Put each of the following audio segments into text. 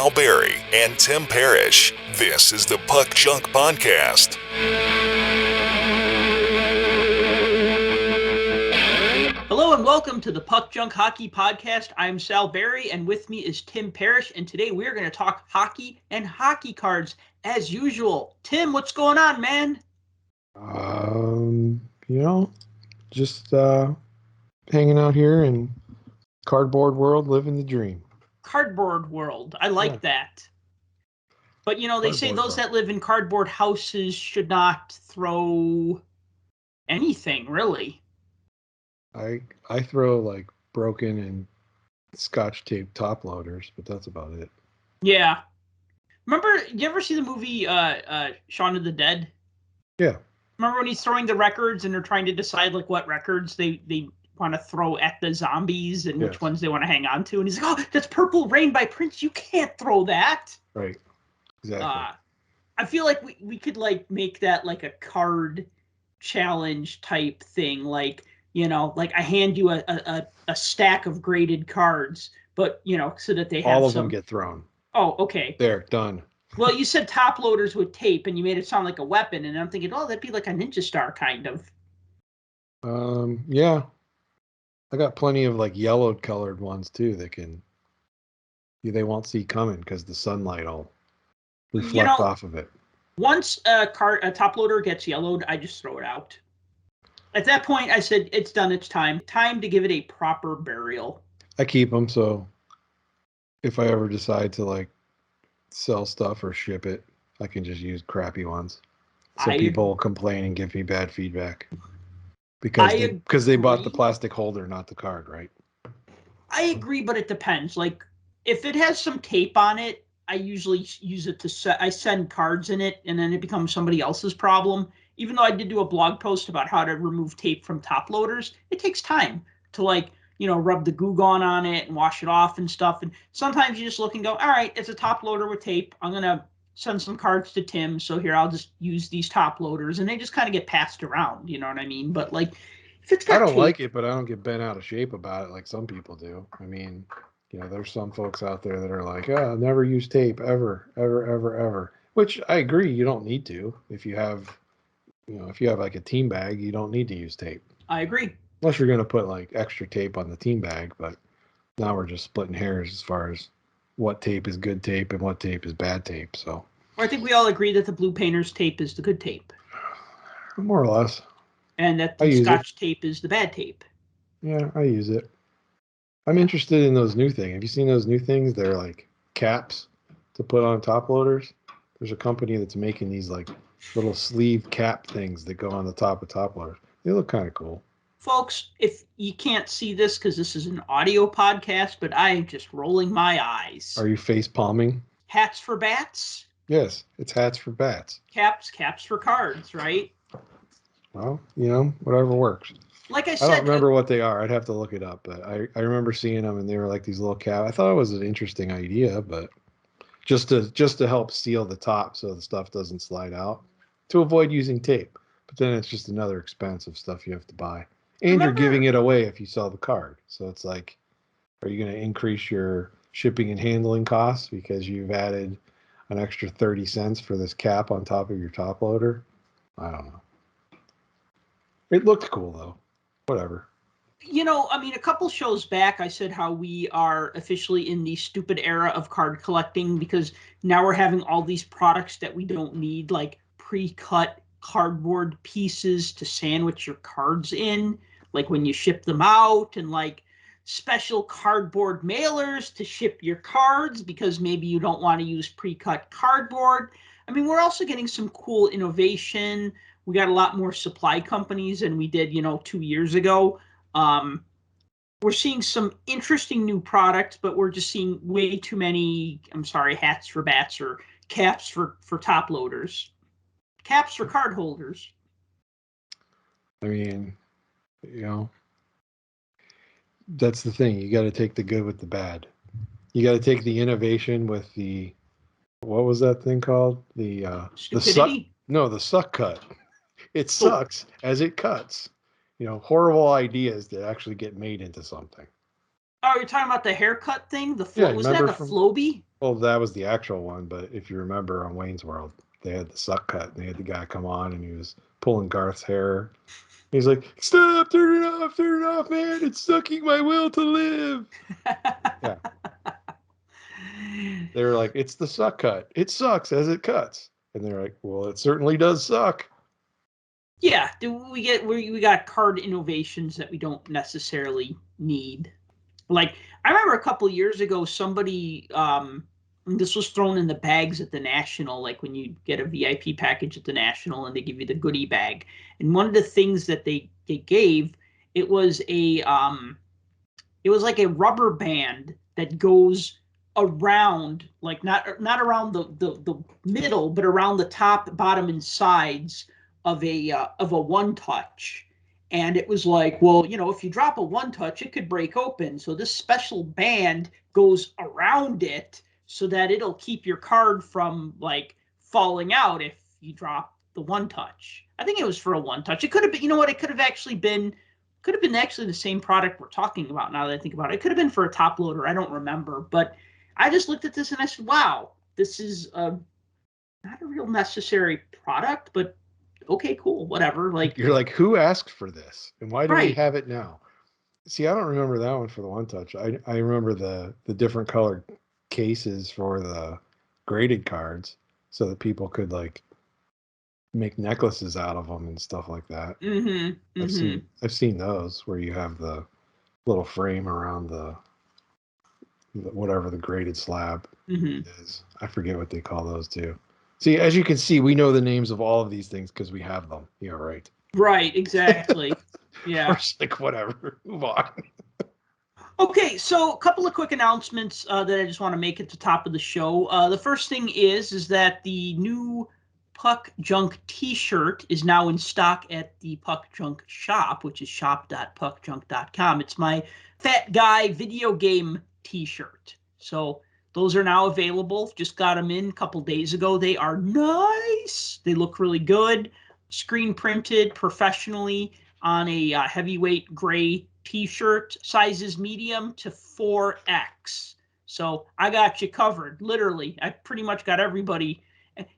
Sal Berry and Tim Parish. This is the Puck Junk Podcast. Hello and welcome to the Puck Junk Hockey Podcast. I'm Sal Berry and with me is Tim Parish, and today we're going to talk hockey and hockey cards as usual. Tim, what's going on, man? Just hanging out here in cardboard world, living the dream. Cardboard world. I like that. But, they say those that live in cardboard houses should not throw anything, really. I throw like broken and scotch tape top loaders, but that's about it. Yeah. Remember, you ever see the movie Shaun of the Dead? Yeah. Remember when he's throwing the records and they're trying to decide like what records they want to throw at the zombies and which ones they want to hang on to? And he's like, oh, that's Purple Rain by Prince. You can't throw that. Right. Exactly. I feel like we could like make that like a card challenge type thing. Like, like I hand you a stack of graded cards, but, so that they have all of them get thrown. Oh, okay. There, done. Well, you said top loaders with tape, and you made it sound like a weapon, and I'm thinking, oh, that'd be like a ninja star kind of. Yeah. I got plenty of like yellowed colored ones too that they won't see coming because the sunlight will reflect off of it. Once a top loader gets yellowed, I just throw it out. At that point, I said, it's done, it's time. Time to give it a proper burial. I keep them, so if I ever decide to like sell stuff or ship it, I can just use crappy ones. So people will complain and give me bad feedback. Because they bought the plastic holder, not the card, right? I agree, but it depends. Like, if it has some tape on it, I usually use it I send cards in it, and then it becomes somebody else's problem. Even though I did do a blog post about how to remove tape from top loaders, it takes time to rub the Goo Gone on it and wash it off and stuff. And sometimes you just look and go, all right, it's a top loader with tape. I'm going to send some cards to Tim. So here, I'll just use these top loaders. And they just kind of get passed around. You know what I mean? But like, if it's got I don't tape, like it, but I don't get bent out of shape about it like some people do. I mean, there's some folks out there that are like, oh, never use tape ever, ever, ever, ever. Which I agree, you don't need to. If you have like a team bag, you don't need to use tape. I agree. Unless you're going to put like extra tape on the team bag, but now we're just splitting hairs as far as what tape is good tape and what tape is bad tape. So I think we all agree that the blue painter's tape is the good tape. More or less. And that the Scotch tape is the bad tape. Yeah, I use it. I'm interested in those new things. Have you seen those new things? They're like caps to put on top loaders. There's a company that's making these like little sleeve cap things that go on the top of top loaders. They look kind of cool. Folks, if you can't see this because this is an audio podcast, but I am just rolling my eyes. Are you face palming? Hats for bats? Yes, it's hats for bats. Caps for cards, right? Well, whatever works. Like I said, I don't remember what they are. I'd have to look it up, but I remember seeing them, and they were like these little caps. I thought it was an interesting idea, but just to help seal the top so the stuff doesn't slide out, to avoid using tape. But then it's just another expense of stuff you have to buy. And you're giving it away if you sell the card. So it's like, are you going to increase your shipping and handling costs because you've added an extra 30 cents for this cap on top of your top loader? I don't know. It looked cool, though. Whatever. A couple shows back, I said how we are officially in the stupid era of card collecting because now we're having all these products that we don't need, like pre-cut cardboard pieces to sandwich your cards in, like when you ship them out, and like special cardboard mailers to ship your cards because maybe you don't want to use pre-cut cardboard. We're also getting some cool innovation. We got a lot more supply companies than we did, 2 years ago. We're seeing some interesting new products, but we're just seeing way too many, hats for bats or caps for top loaders. Caps for card holders. That's the thing. You got to take the good with the bad. You got to take the innovation with the, what was that thing called? The stupidity? The suck cut. It sucks as it cuts. Horrible ideas that actually get made into something. Oh, you're talking about the haircut thing? Yeah, Was that remember the from? Floby? Well, that was the actual one, but if you remember on Wayne's World, they had the suck cut, and they had the guy come on, and he was pulling Garth's hair. He's like, "Stop! turn it off, man! It's sucking my will to live." Yeah, they were like, "It's the suck cut. It sucks as it cuts," and they're like, "Well, it certainly does suck." Yeah, we got card innovations that we don't necessarily need. Like I remember a couple of years ago, somebody this was thrown in the bags at the National, like when you get a VIP package at the National and they give you the goodie bag. And one of the things that they gave, it was it was like a rubber band that goes around, like not around the middle, but around the top, bottom, and sides of a one touch. And it was like, well, if you drop a one touch, it could break open. So this special band goes around it so that it'll keep your card from like falling out if you drop the one touch. I think it was for a one touch. It could have been, you know what? It could have been actually the same product we're talking about now that I think about it. It could have been for a top loader. I don't remember. But I just looked at this and I said, wow, this is not a real necessary product, but okay, cool, whatever. Like, You're like, "Who asked for this, and why do we right. have it now?" See, I don't remember that one for the one touch. I remember the different colored cases for the graded cards, so that people could like make necklaces out of them and stuff like that. Mm-hmm. Mm-hmm. I've seen those where you have the little frame around whatever the graded slab Mm-hmm. is. I forget what they call those too. See, as you can see, we know the names of all of these things because we have them. Yeah, right. Right, exactly. We're Yeah. just like, whatever. Move on. Okay, so a couple of quick announcements that I just want to make at the top of the show. The first thing is that the new Puck Junk T-shirt is now in stock at the Puck Junk shop, which is shop.puckjunk.com. It's my Fat Guy video game T-shirt. So those are now available. Just got them in a couple days ago. They are nice. They look really good. Screen printed professionally on a heavyweight gray T-shirt, sizes medium to 4X. So I got you covered. Literally, I pretty much got everybody.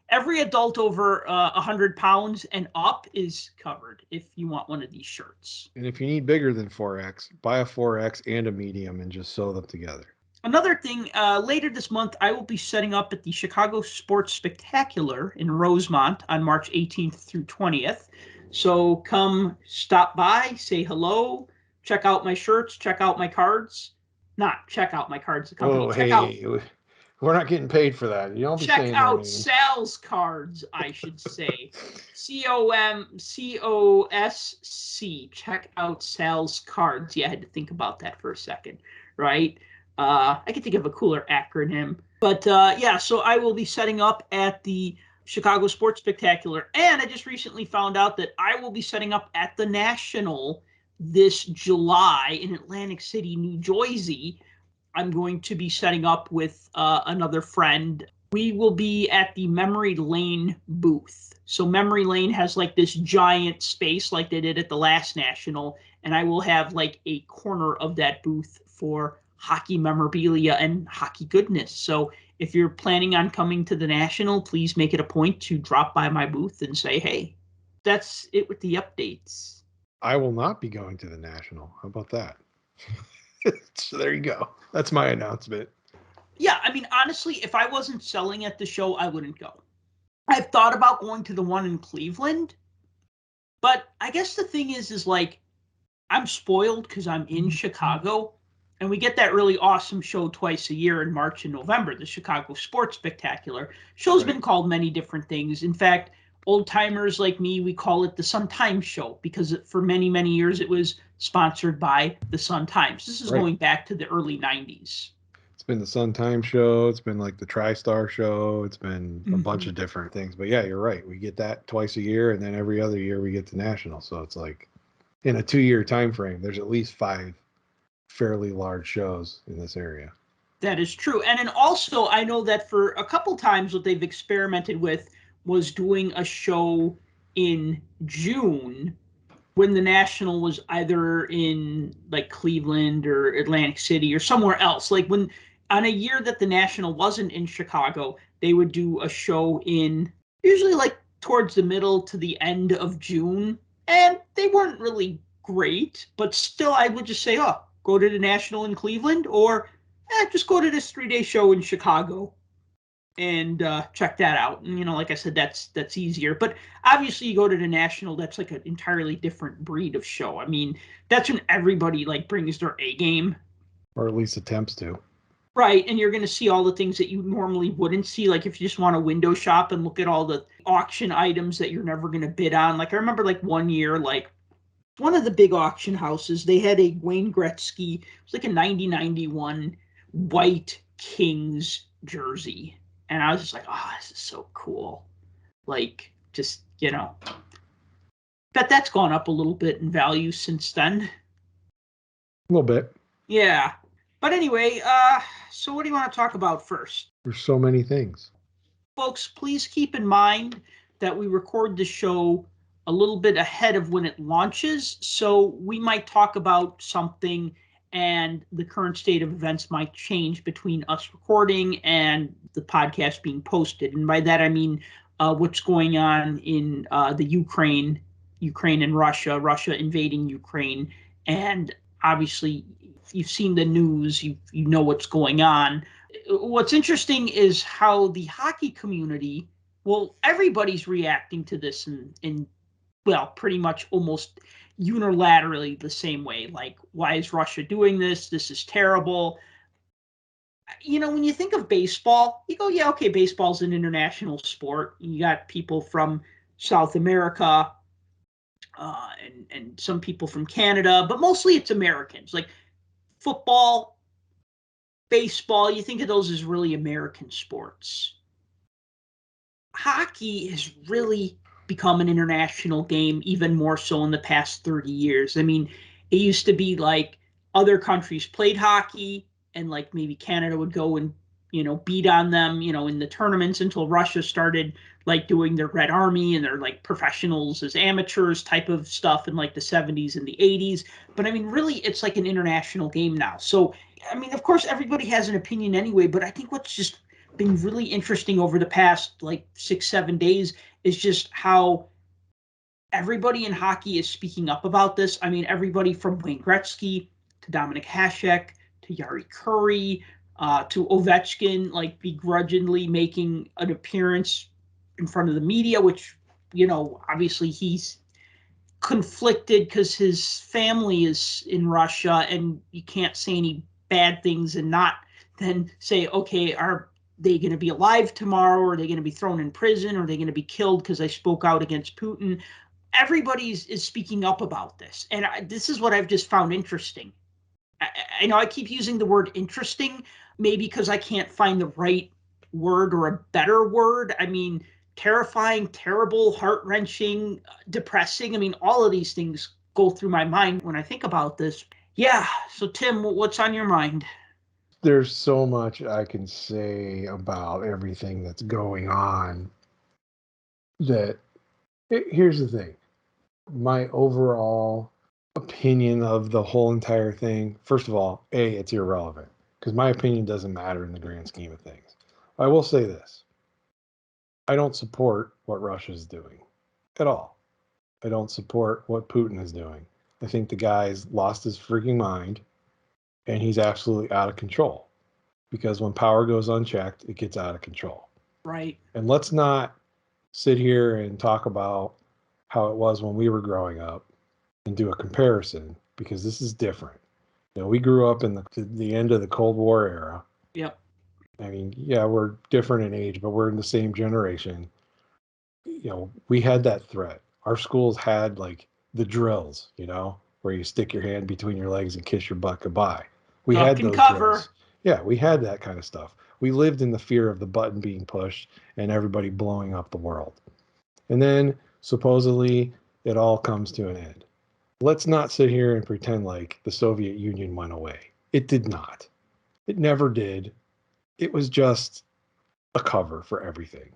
Every adult over 100 pounds and up is covered if you want one of these shirts. And if you need bigger than 4X, buy a 4X and a medium and just sew them together. Another thing, later this month, I will be setting up at the Chicago Sports Spectacular in Rosemont on March 18th through 20th. So come stop by, say hello, check out my shirts, check out my cards. Not check out my cards, the company. Oh, hey, we're not getting paid for that. You don't be check saying out that. sales cards, I should say. COMCOSC. Check out sales cards. Yeah, I had to think about that for a second, right? I can think of a cooler acronym. But yeah, so I will be setting up at the Chicago Sports Spectacular. And I just recently found out that I will be setting up at the National this July in Atlantic City, New Jersey. I'm going to be setting up with another friend. We will be at the Memory Lane booth. So Memory Lane has like this giant space like they did at the last National, and I will have like a corner of that booth for hockey memorabilia and hockey goodness. So if you're planning on coming to the National, please make it a point to drop by my booth and say, hey. That's it with the updates. I will not be going to the National. How about that? So there you go. That's my announcement. Yeah, I mean, honestly, if I wasn't selling at the show, I wouldn't go. I've thought about going to the one in Cleveland, but I guess the thing is like, I'm spoiled because I'm in Chicago, and we get that really awesome show twice a year in March and November, the Chicago Sports Spectacular. Show's been called many different things. In fact, old timers like me, we call it the Sun Times Show because for many, many years it was sponsored by the Sun Times. This is going back to the early 90s. It's been the Sun Times Show. It's been like the TriStar Show. It's been a bunch of different things. But yeah, you're right. We get that twice a year, and then every other year we get the National. So it's like in a 2-year time frame, there's at least 5 fairly large shows in this area. That is true. And then also, I know that for a couple times what they've experimented with was doing a show in June when the National was either in like Cleveland or Atlantic City or somewhere else. Like when on a year that the National wasn't in Chicago, they would do a show in usually like towards the middle to the end of June. And they weren't really great, but still I would just say, oh, go to the National in Cleveland or just go to this 3-day show in Chicago and check that out. And, like I said, that's easier. But obviously you go to the National, that's like an entirely different breed of show. I mean, that's when everybody like brings their A game. Or at least attempts to. Right, and you're going to see all the things that you normally wouldn't see. Like if you just want to window shop and look at all the auction items that you're never going to bid on. Like I remember like one year, like one of the big auction houses, they had a Wayne Gretzky, it was like a 90-91 white Kings jersey. And I was just like, oh, this is so cool. Like, just, bet that's gone up a little bit in value since then. A little bit. Yeah. But anyway, so what do you want to talk about first? There's so many things. Folks, please keep in mind that we record the show a little bit ahead of when it launches. So we might talk about something and the current state of events might change between us recording and the podcast being posted. And by that, I mean what's going on in the Ukraine and Russia invading Ukraine. And obviously, you've seen the news, you know what's going on. What's interesting is how the hockey community, well, everybody's reacting to this in well, pretty much almost unilaterally the same way. Like, why is Russia doing this? This is terrible. When you think of baseball, you go, yeah, okay, baseball's an international sport. You got people from South America and some people from Canada, but mostly it's Americans. Like football, baseball, you think of those as really American sports. Hockey has really become an international game, even more so in the past 30 years. I mean, it used to be like other countries played hockey and like maybe Canada would go and, beat on them, in the tournaments until Russia started like doing their Red Army and their like professionals as amateurs type of stuff in like the 70s and the 80s. But I mean, really, it's like an international game now. So, I mean, of course, everybody has an opinion anyway, but I think what's just been really interesting over the past like 6-7 days is just how everybody in hockey is speaking up about this. I mean, everybody from Wayne Gretzky to Dominik Hasek to Jari Kurri to Ovechkin, like begrudgingly making an appearance in front of the media, which, obviously he's conflicted because his family is in Russia and you can't say any bad things and not then say, okay, are they going to be alive tomorrow? Or are they going to be thrown in prison? Or are they going to be killed because they spoke out against Putin? Everybody is speaking up about this. And this is what I've just found interesting. I know I keep using the word interesting, maybe because I can't find the right word or a better word. I mean, terrifying, terrible, heart-wrenching, depressing. I mean, all of these things go through my mind when I think about this. Yeah. So, Tim, what's on your mind? There's so much I can say about everything that's going on that here's the thing. My overall opinion of the whole entire thing, first of all, it's irrelevant because my opinion doesn't matter in the grand scheme of things. I will say this. I don't support what Russia's doing at all. I don't support what Putin is doing. I think the guy's lost his freaking mind and he's absolutely out of control because when power goes unchecked, it gets out of control. Right. And let's not sit here and talk about how it was when we were growing up and do a comparison because this is different. We grew up in the end of the Cold War era. Yep. I mean, yeah, we're different in age, but we're in the same generation. We had that threat. Our schools had like the drills, where you stick your hand between your legs and kiss your butt goodbye. We had those drills. Yeah, we had that kind of stuff. We lived in the fear of the button being pushed and everybody blowing up the world. And then supposedly it all comes to an end. Let's not sit here and pretend like the Soviet Union went away. It did not. It never did. It was just a cover for everything.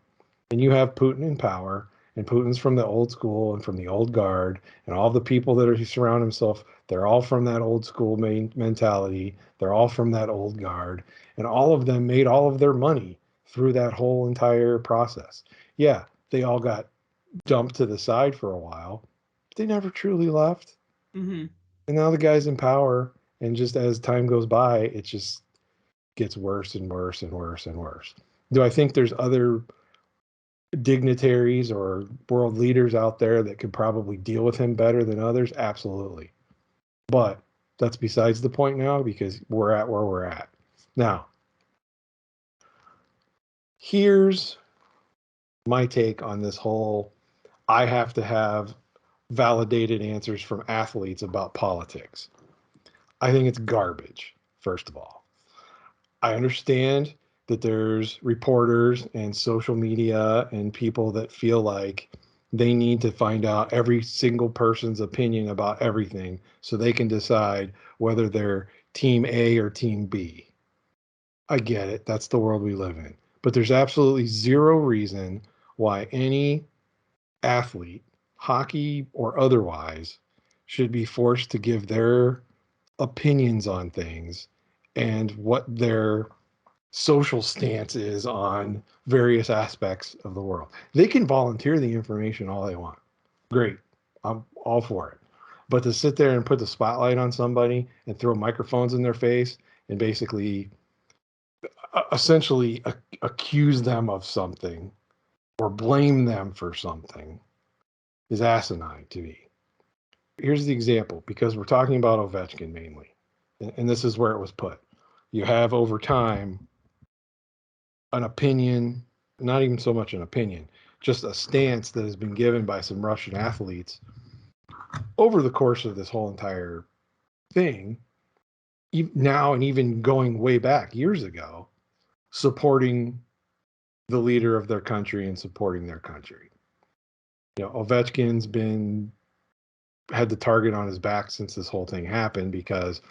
And you have Putin in power, And Putin's from the old school and from the old guard, and all the people that he surround himself, they're all from that old school mentality. They're all from that old guard, and all of them made all of their money through that whole entire process. Yeah, they all got dumped to the side for a while, but they never truly left. Mm-hmm. And now the guy's in power, and just as time goes by, it just gets worse and worse and worse and worse. Do I think there's other dignitaries or world leaders out there that could probably deal with him better than others? Absolutely. But that's besides the point now, because we're at where we're at. Now, here's my take on this whole I have to have validated answers from athletes about politics. I think it's garbage, first of all. I understand that there's reporters and social media and people that feel like they need to find out every single person's opinion about everything so they can decide whether they're team A or team B. I get it. That's the world we live in. But there's absolutely zero reason why any athlete, hockey or otherwise, should be forced to give their opinions on things and what their social stance is on various aspects of the world. They can volunteer the information all they want. Great. I'm all for it. But to sit there and put the spotlight on somebody and throw microphones in their face and basically essentially accuse them of something or blame them for something is asinine to me. Here's the example, because we're talking about Ovechkin mainly, and this is where it was put. You have over time an opinion, not even so much an opinion, just a stance that has been given by some Russian athletes over the course of this whole entire thing, now and even going way back years ago, supporting the leader of their country and supporting their country. Ovechkin's had the target on his back since this whole thing happened, because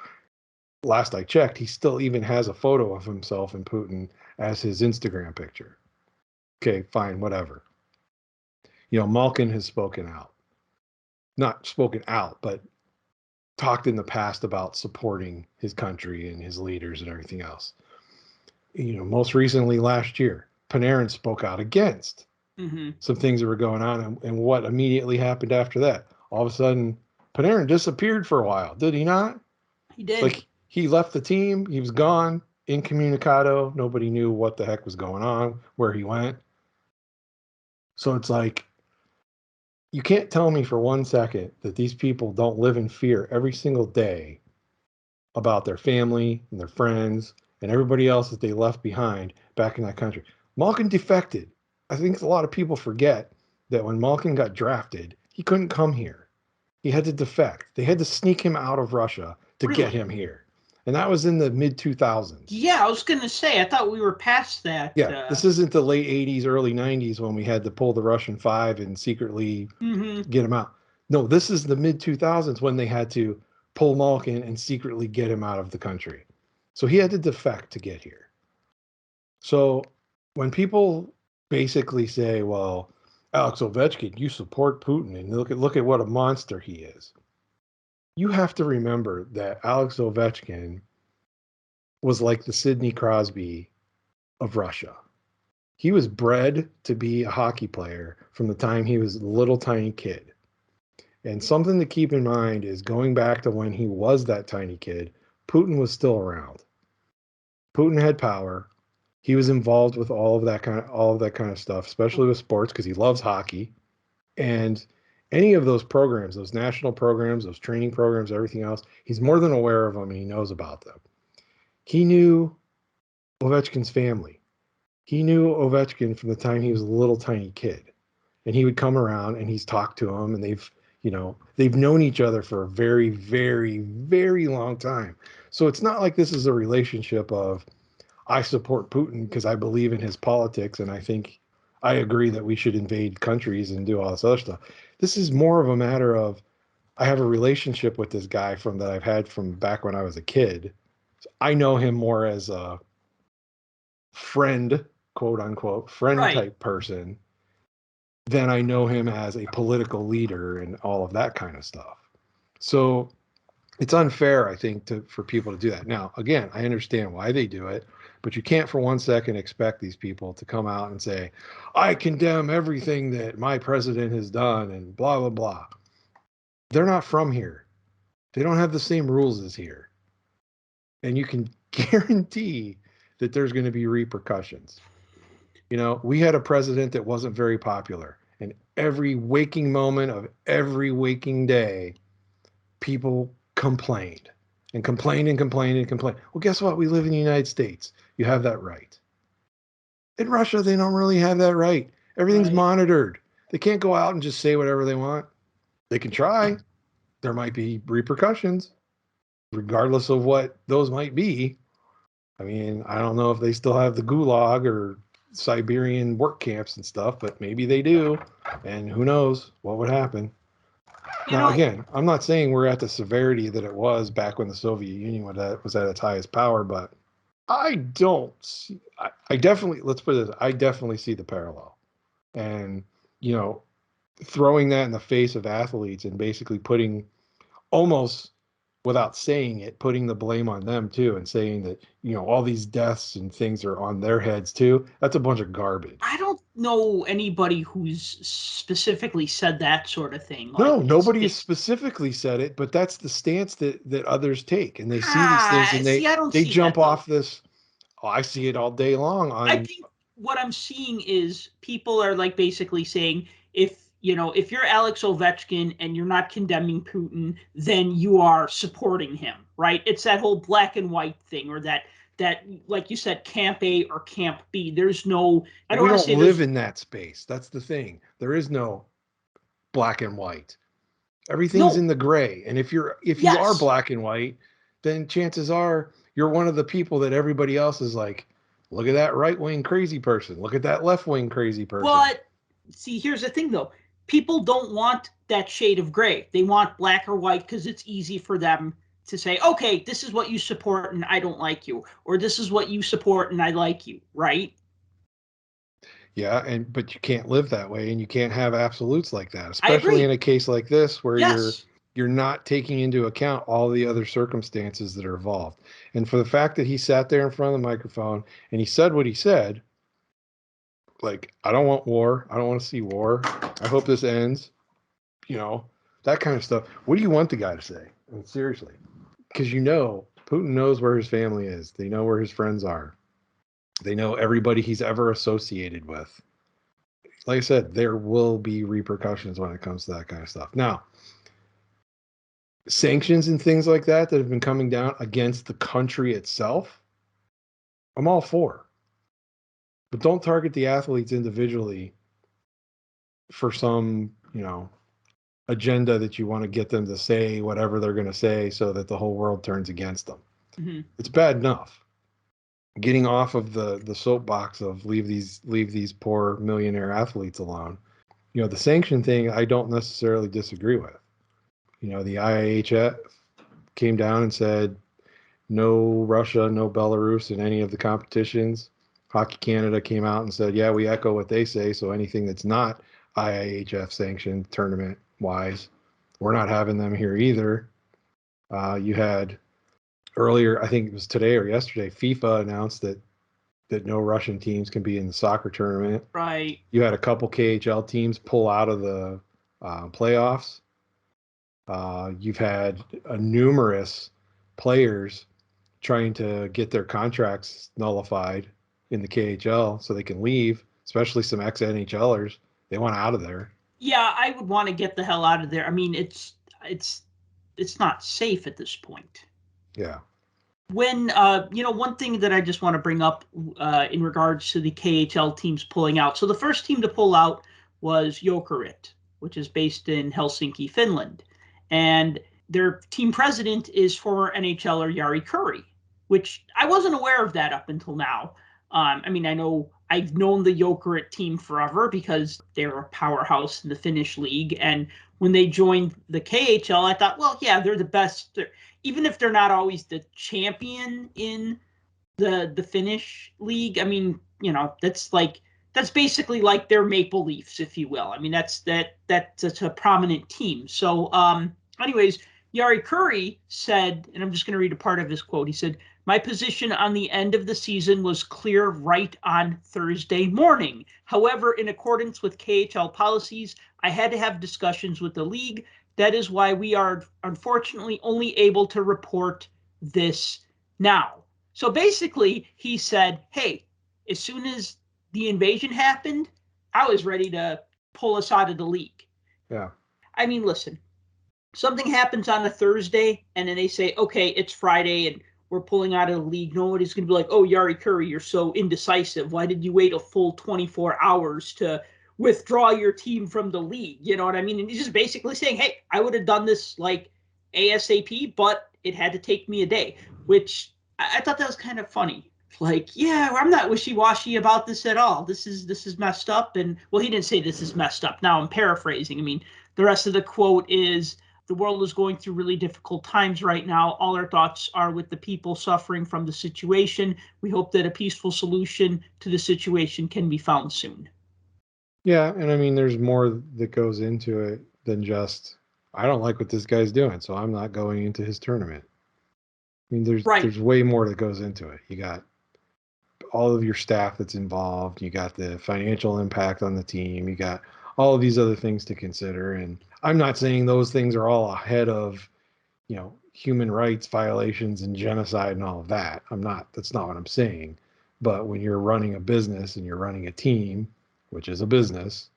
last I checked, he still even has a photo of himself and Putin as his Instagram picture. Okay, fine, whatever. Malkin has spoken out. Not spoken out, but talked in the past about supporting his country and his leaders and everything else. Most recently last year, Panarin spoke out against some things that were going on, and what immediately happened after that. All of a sudden, Panarin disappeared for a while, did he not? He did. It's like he left the team, he was gone, incommunicado, nobody knew what the heck was going on, where he went. So it's like, you can't tell me for 1 second that these people don't live in fear every single day about their family and their friends and everybody else that they left behind back in that country. Malkin defected. I think a lot of people forget that when Malkin got drafted, he couldn't come here. He had to defect. They had to sneak him out of Russia to get him here. And that was in the mid-2000s. Yeah, I was going to say, I thought we were past that. Yeah, this isn't the late 80s, early 90s when we had to pull the Russian 5 and secretly get him out. No, this is the mid-2000s when they had to pull Malkin and secretly get him out of the country. So he had to defect to get here. So when people basically say, well, Alex Ovechkin, you support Putin, and look at what a monster he is. You have to remember that Alex Ovechkin was like the Sidney Crosby of Russia. He was bred to be a hockey player from the time he was a little tiny kid. And something to keep in mind is, going back to when he was that tiny kid, Putin was still around. Putin had power. He was involved with all of that kind of stuff, especially with sports, because he loves hockey. And any of those programs, those national programs, those training programs, everything else, he's more than aware of them, and he knows about them. He knew Ovechkin's family. He knew Ovechkin from the time he was a little tiny kid, and he would come around and he's talked to him, and they've known each other for a very, very, very long time. So it's not like this is a relationship of, I support Putin because I believe in his politics and I agree that we should invade countries and do all this other stuff. This is more of a matter of, I have a relationship with this guy that I've had from back when I was a kid. So I know him more as a friend, quote unquote, friend type person. than I know him as a political leader and all of that kind of stuff. So it's unfair, I think, for people to do that. Now, again, I understand why they do it, but you can't for 1 second expect these people to come out and say, I condemn everything that my president has done and blah, blah, blah. They're not from here. They don't have the same rules as here. And you can guarantee that there's going to be repercussions. You know, we had a president that wasn't very popular, and every waking moment of every waking day, people complained and complained and complained and complained. Well, guess what? We live in the United States. You have that right. In Russia, they don't really have that right. Everything's monitored. They can't go out and just say whatever they want. They can try. There might be repercussions, regardless of what those might be. I mean, I don't know if they still have the gulag or Siberian work camps and stuff, but maybe they do. And who knows what would happen. Now, again, I'm not saying we're at the severity that it was back when the Soviet Union was at its highest power, but I don't see, I definitely, let's put it this, I definitely see the parallel. And, you know, throwing that in the face of athletes and basically putting, almost without saying it, putting the blame on them too, and saying that, you know, all these deaths and things are on their heads too. That's a bunch of garbage. I don't know anybody who's specifically said that sort of thing. Like, no, nobody has specifically said it, but that's the stance that others take, and they see these things and they jump off this. Oh, I see it all day long. I think what I'm seeing is people are like basically saying, if you're Alex Ovechkin and you're not condemning Putin, then you are supporting him, right? It's that whole black and white thing, or that like you said, camp A or camp B. There's no. I don't we don't live in that space. That's the thing. There is no black and white. Everything's in the gray. And if you are black and white, then chances are you're one of the people that everybody else is like, look at that right-wing crazy person. Look at that left-wing crazy person. But see, here's the thing though. People don't want that shade of gray. They want black or white because it's easy for them to say, okay, this is what you support and I don't like you, or this is what you support and I like you, right? Yeah, but you can't live that way, and you can't have absolutes like that, especially in a case like this where you're not taking into account all the other circumstances that are involved. And for the fact that he sat there in front of the microphone and he said what he said, like, I don't want war. I don't want to see war. I hope this ends. You know, that kind of stuff. What do you want the guy to say? I mean, seriously. Because Putin knows where his family is. They know where his friends are. They know everybody he's ever associated with. Like I said, there will be repercussions when it comes to that kind of stuff. Now, sanctions and things like that have been coming down against the country itself, I'm all for. But don't target the athletes individually for some, agenda that you want to get them to say whatever they're going to say so that the whole world turns against them. Mm-hmm. It's bad enough. Getting off of the soapbox of leave these poor millionaire athletes alone. The sanction thing, I don't necessarily disagree with. The IIHF came down and said no Russia, no Belarus in any of the competitions. Hockey Canada came out and said, yeah, we echo what they say. So anything that's not IIHF sanctioned tournament wise, we're not having them here either. You had earlier, I think it was today or yesterday, FIFA announced that no Russian teams can be in the soccer tournament. Right. You had a couple KHL teams pull out of the playoffs. You've had numerous players trying to get their contracts nullified in the KHL so they can leave, especially some ex-NHLers. They want out of there. Yeah, I would want to get the hell out of there. I mean, it's not safe at this point. Yeah. When, one thing that I just want to bring up in regards to the KHL teams pulling out. So the first team to pull out was Jokerit, which is based in Helsinki, Finland. And their team president is former NHLer Jari Kurri, which I wasn't aware of that up until now. I mean, I've known the Jokerit team forever because they're a powerhouse in the Finnish league. And when they joined the KHL, I thought, well, yeah, they're the best. Even if they're not always the champion in the Finnish league, I mean, that's like that's basically like their Maple Leafs, if you will. I mean, that's a prominent team. So, anyways, Yari Curry said, and I'm just going to read a part of his quote. He said, "My position on the end of the season was clear right on Thursday morning. However, in accordance with KHL policies, I had to have discussions with the league. That is why we are unfortunately only able to report this now." So basically, he said, hey, as soon as the invasion happened, I was ready to pull us out of the league. Yeah. I mean, listen, something happens on a Thursday and then they say, okay, it's Friday and we're pulling out of the league. Nobody's going to be like, oh, Yari Curry, you're so indecisive. Why did you wait a full 24 hours to withdraw your team from the league? You know what I mean? And he's just basically saying, hey, I would have done this like ASAP, but it had to take me a day, which I thought that was kind of funny. Like, yeah, I'm not wishy-washy about this at all. This is messed up. And, well, he didn't say this is messed up. Now I'm paraphrasing. I mean, the rest of the quote is, the world is going through really difficult times right now. All our thoughts are with the people suffering from the situation. We hope that a peaceful solution to the situation can be found soon. Yeah, and I mean, there's more that goes into it than just, I don't like what this guy's doing, so I'm not going into his tournament. I mean, there's way more that goes into it. You got all of your staff that's involved. You got the financial impact on the team. You got all of these other things to consider. And I'm not saying those things are all ahead of, human rights violations and genocide and all of that. That's not what I'm saying. But when you're running a business and you're running a team, which is a business,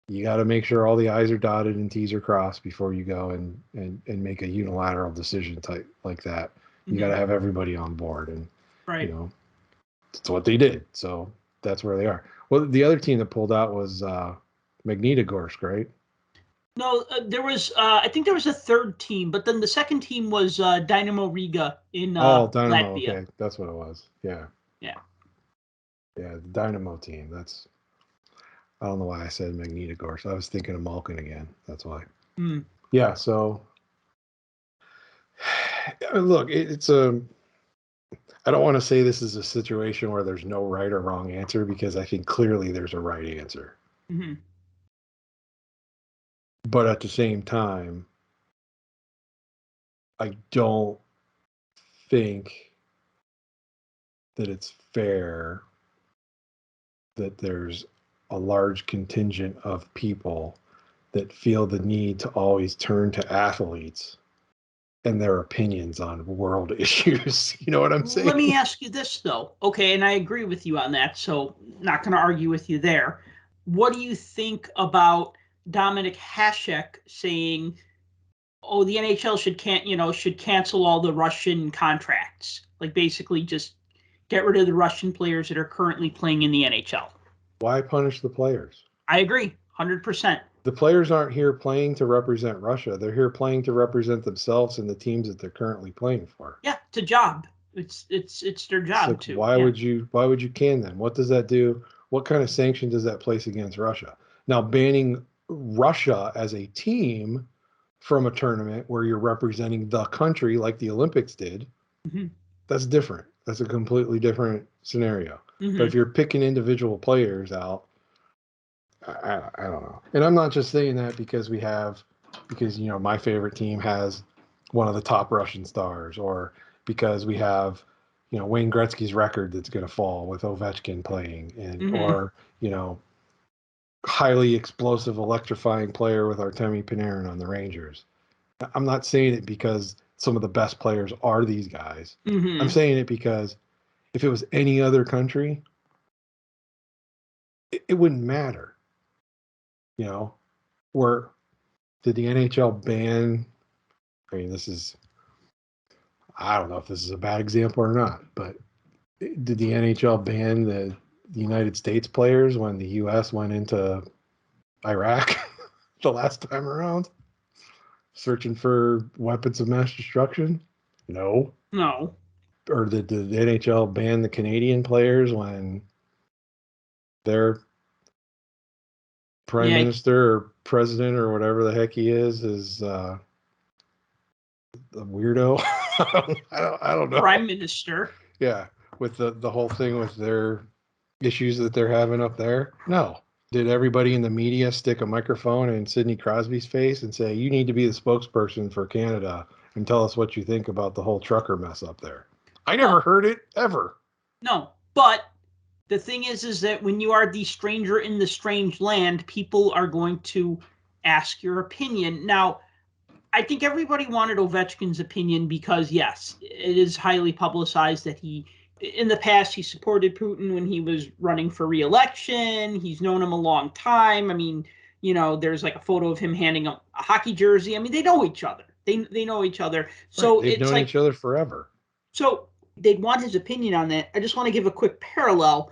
you got to make sure all the I's are dotted and T's are crossed before you go and make a unilateral decision type like that. You got to have everybody on board. And, that's what they did. So that's where they are. Well, the other team that pulled out was Magnitogorsk, right? No, there was, I think there was a third team, but then the second team was Dynamo Riga in Dynamo, Latvia. okay. That's what it was. Yeah. Yeah. Yeah, the Dynamo team. I don't know why I said Magnitogorsk. I was thinking of Malkin again. That's why. Yeah, so look, I don't want to say this is a situation where there's no right or wrong answer, because I think clearly there's a right answer. Mm-hmm. But at the same time, I don't think that it's fair that there's a large contingent of people that feel the need to always turn to athletes and their opinions on world issues. You know what I'm saying? Let me ask you this, though. Okay, and I agree with you on that, so not going to argue with you there. What do you think about Dominik Hasek saying, oh, the NHL should cancel all the Russian contracts? Like, basically just get rid of the Russian players that are currently playing in the NHL. Why punish the players? I agree, 100%. The players aren't here playing to represent Russia. They're here playing to represent themselves and the teams that they're currently playing for. Yeah, it's a job. It's their job too. Why would you can them? What does that do? What kind of sanction does that place against Russia? Now, banning Russia as a team from a tournament where you're representing the country like the Olympics did, that's different. That's a completely different scenario. But if you're picking individual players out, I don't know. And I'm not just saying that because my favorite team has one of the top Russian stars, or because we have, Wayne Gretzky's record that's going to fall with Ovechkin playing, and or highly explosive, electrifying player with Artemi Panarin on the Rangers. I'm not saying it because some of the best players are these guys. I'm saying it because if it was any other country, it wouldn't matter. Where did the NHL ban? I mean, I don't know if this is a bad example or not, but did the NHL ban the United States players when the U.S. went into Iraq the last time around, searching for weapons of mass destruction? No. Or did the NHL ban the Canadian players when their prime minister or president or whatever the heck he is a weirdo? I don't know. Prime minister. Yeah, with the whole thing with their issues that they're having up there? No. Did everybody in the media stick a microphone in Sidney Crosby's face and say, you need to be the spokesperson for Canada and tell us what you think about the whole trucker mess up there? I never heard it, ever. No, but the thing is that when you are the stranger in the strange land, people are going to ask your opinion. Now, I think everybody wanted Ovechkin's opinion because, yes, it is highly publicized that in the past, he supported Putin when he was running for re-election. He's known him a long time. I mean, there's like a photo of him handing him a hockey jersey. I mean, they know each other. They know each other. So right. They've it's known like each other forever. So they'd want his opinion on that. I just want to give a quick parallel.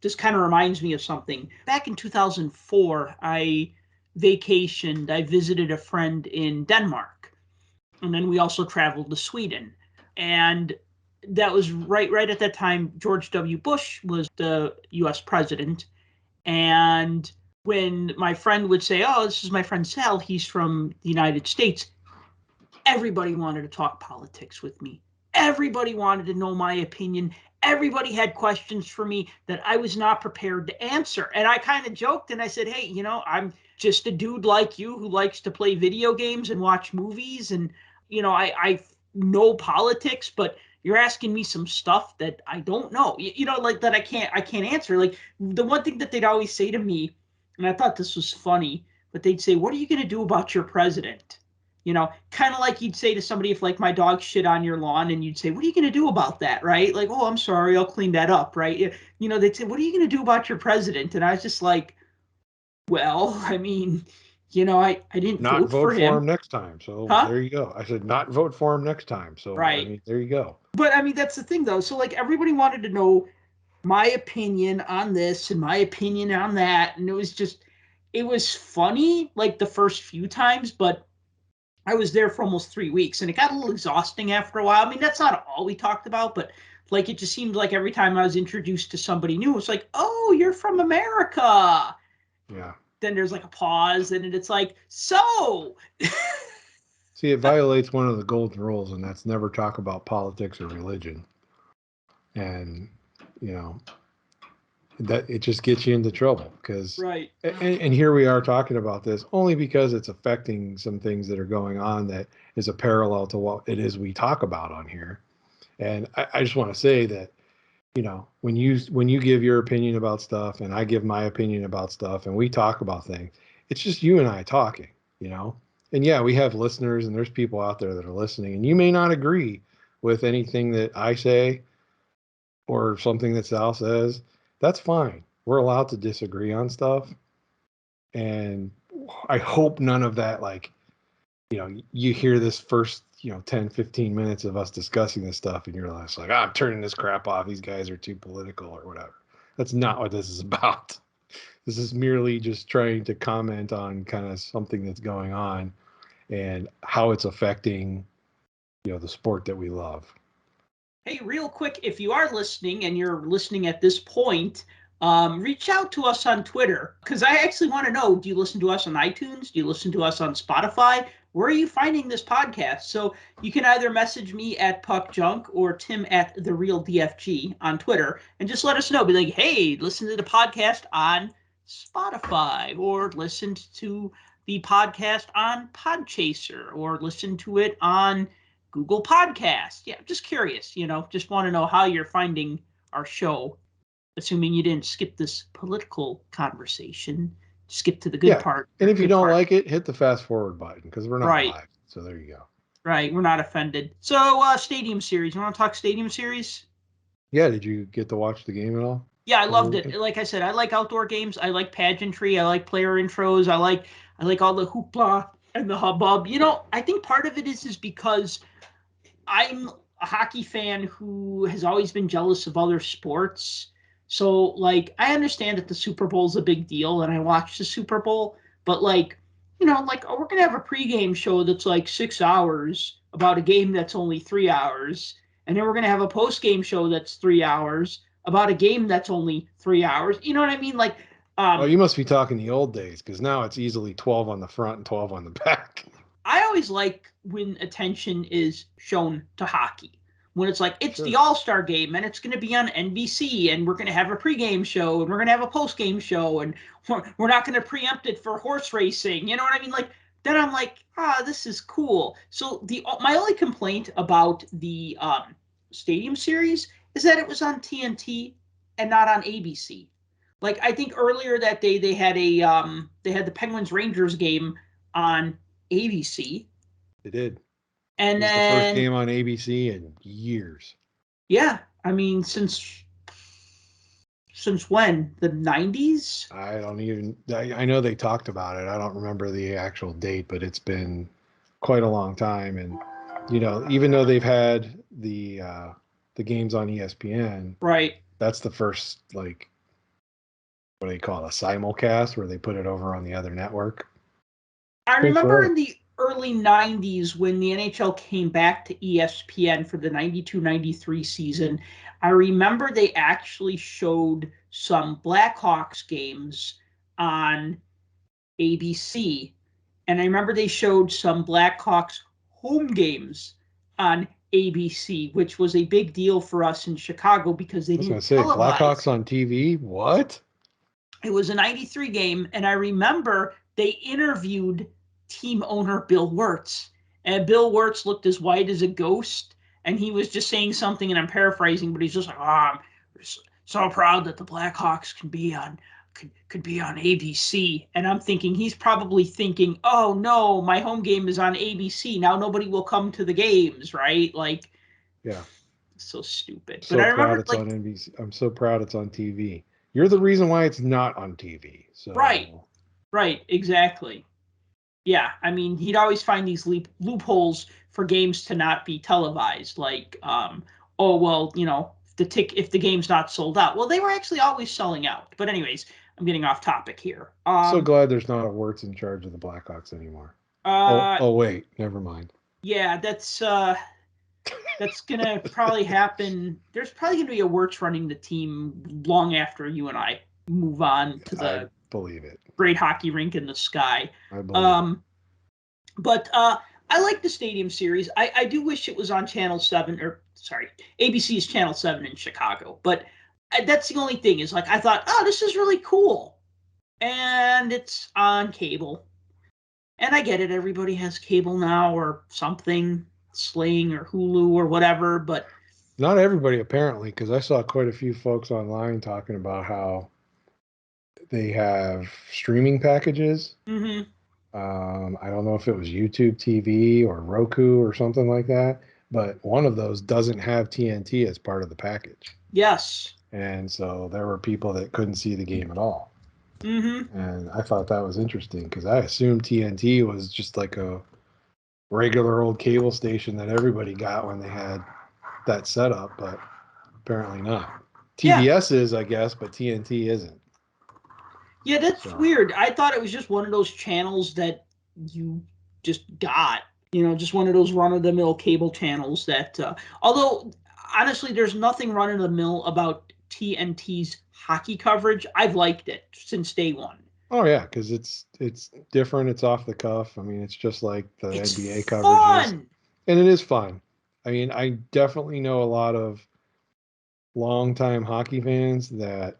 This kind of reminds me of something. Back in 2004, I vacationed. I visited a friend in Denmark, and then we also traveled to Sweden. And that was right at that time. George W. Bush was the U.S. president, and when my friend would say, "Oh, this is my friend Sal. He's from the United States," everybody wanted to talk politics with me. Everybody wanted to know my opinion. Everybody had questions for me that I was not prepared to answer. And I kind of joked and I said, hey, I'm just a dude like you who likes to play video games and watch movies. And, I know politics, but you're asking me some stuff that I don't know, like that I can't answer. Like the one thing that they'd always say to me, and I thought this was funny, but they'd say, what are you going to do about your president? Kind of like you'd say to somebody if like my dog shit on your lawn and you'd say, what are you going to do about that? Right? Like, oh, I'm sorry, I'll clean that up. Right? They'd say, what are you going to do about your president? And I was just like, well, I mean, I didn't not vote for him next time. So Huh? There you go. I said, not vote for him next time. So, Right. I mean, there you go. But I mean, that's the thing though. So like everybody wanted to know my opinion on this and my opinion on that. And it was funny like the first few times, but I was there for almost 3 weeks and it got a little exhausting after a while. I mean, that's not all we talked about, but like it just seemed like every time I was introduced to somebody new, it's like, oh, you're from America. Yeah. Then there's like a pause and it's like, so. See, it violates one of the golden rules, and that's never talk about politics or religion. And, that it just gets you into trouble because Right. And here we are talking about this only because it's affecting some things that are going on that is a parallel to what it is we talk about on here. And I just want to say that, when you give your opinion about stuff and I give my opinion about stuff and we talk about things, it's just you and I talking, and yeah, we have listeners and there's people out there that are listening and you may not agree with anything that I say or something that Sal says. That's fine. We're allowed to disagree on stuff. And I hope none of that, like, you hear this first, 10, 15 minutes of us discussing this stuff and you're just like, I'm turning this crap off. These guys are too political or whatever. That's not what this is about. This is merely just trying to comment on kind of something that's going on and how it's affecting, the sport that we love. Hey, real quick, if you are listening and you're listening at this point, reach out to us on Twitter because I actually want to know, do you listen to us on iTunes? Do you listen to us on Spotify? Where are you finding this podcast? So you can either message me at PuckJunk or Tim at TheRealDFG on Twitter and just let us know. Be like, hey, listen to the podcast on Spotify or listen to the podcast on Podchaser or listen to it on Google Podcast. Yeah, just curious, just want to know how you're finding our show, assuming you didn't skip this political conversation, skip to the good part. And if you don't like it, hit the fast forward button because we're not live. So there you go. Right, we're not offended. So Stadium Series, you want to talk Stadium Series? Yeah, did you get to watch the game at all? Yeah, I loved it. Like I said, I like outdoor games. I like pageantry. I like player intros. I like all the hoopla and the hubbub. I think part of it is because I'm a hockey fan who has always been jealous of other sports. So, like, I understand that the Super Bowl is a big deal, and I watch the Super Bowl, but, like, we're going to have a pregame show that's, like, 6 hours about a game that's only 3 hours, and then we're going to have a postgame show that's 3 hours about a game that's only 3 hours. You know what I mean? Like, oh, you must be talking the old days, because now it's easily 12 on the front and 12 on the back. I always like when attention is shown to hockey. when it's like, it's Sure. the All-Star game and it's going to be on NBC and we're going to have a pregame show and we're going to have a postgame show and we're not going to preempt it for horse racing. You know what I mean? Like, then I'm like, this is cool. So my only complaint about the Stadium Series is that it was on TNT and not on ABC. Like, I think earlier that day they had the Penguins Rangers game on ABC. They did. And It was then the first game on ABC in years. Yeah, I mean, since when? The 90s? I don't even. I know they talked about it. I don't remember the actual date, but it's been quite a long time. And even though they've had the games on ESPN, Right. that's the first, like, what do you call it, a simulcast where they put it over on the other network. I remember in the early 90s when the NHL came back to ESPN for the 92-93 season, I remember they actually showed some Blackhawks games on ABC. And I remember they showed some Blackhawks home games on ABC, which was a big deal for us in Chicago because they I was going didn't to say, televise. Blackhawks on TV? What? It was a 93 game, and I remember they interviewed team owner Bill Wirtz. And Bill Wirtz looked as white as a ghost, and he was just saying something, and I'm paraphrasing, but he's just like, I'm so proud that the Blackhawks could be on ABC. And I'm thinking, he's probably thinking, oh no, my home game is on ABC. Now nobody will come to the games, right? Like, yeah. So stupid. So but I proud remember, it's on NBC. I'm so proud it's on TV. You're the reason why it's not on TV. So Right, exactly. Yeah, I mean, he'd always find these loopholes for games to not be televised. Like, oh well, if the game's not sold out. Well, they were actually always selling out. But anyways, I'm getting off topic here. So glad there's not a Wirtz in charge of the Blackhawks anymore. Wait, never mind. Yeah, that's gonna probably happen. There's probably gonna be a Wirtz running the team long after you and I move on to the I believe it. Great hockey rink in the sky. I believe it. But I like the Stadium Series. I do wish it was on Channel 7, or sorry, ABC's Channel 7 in Chicago. But that's the only thing is, like, I thought, this is really cool. And it's on cable. And I get it. Everybody has cable now or something, Sling or Hulu or whatever. But not everybody, apparently, because I saw quite a few folks online talking about how they have streaming packages. Mm-hmm. I don't know if it was YouTube TV or Roku or something like that, but one of those doesn't have TNT as part of the package. Yes. And so there were people that couldn't see the game at all. Mm-hmm. And I thought that was interesting because I assumed TNT was just like a regular old cable station that everybody got when they had that setup, but apparently not. TBS is, I guess, but TNT isn't. Yeah, that's weird. I thought it was just one of those channels that you just got, just one of those run-of-the-mill cable channels that, although, honestly, there's nothing run-of-the-mill about TNT's hockey coverage. I've liked it since day one. Oh, yeah, because it's different. It's off the cuff. I mean, it's just like the NBA coverage fun. And it is fun. I mean, I definitely know a lot of longtime hockey fans that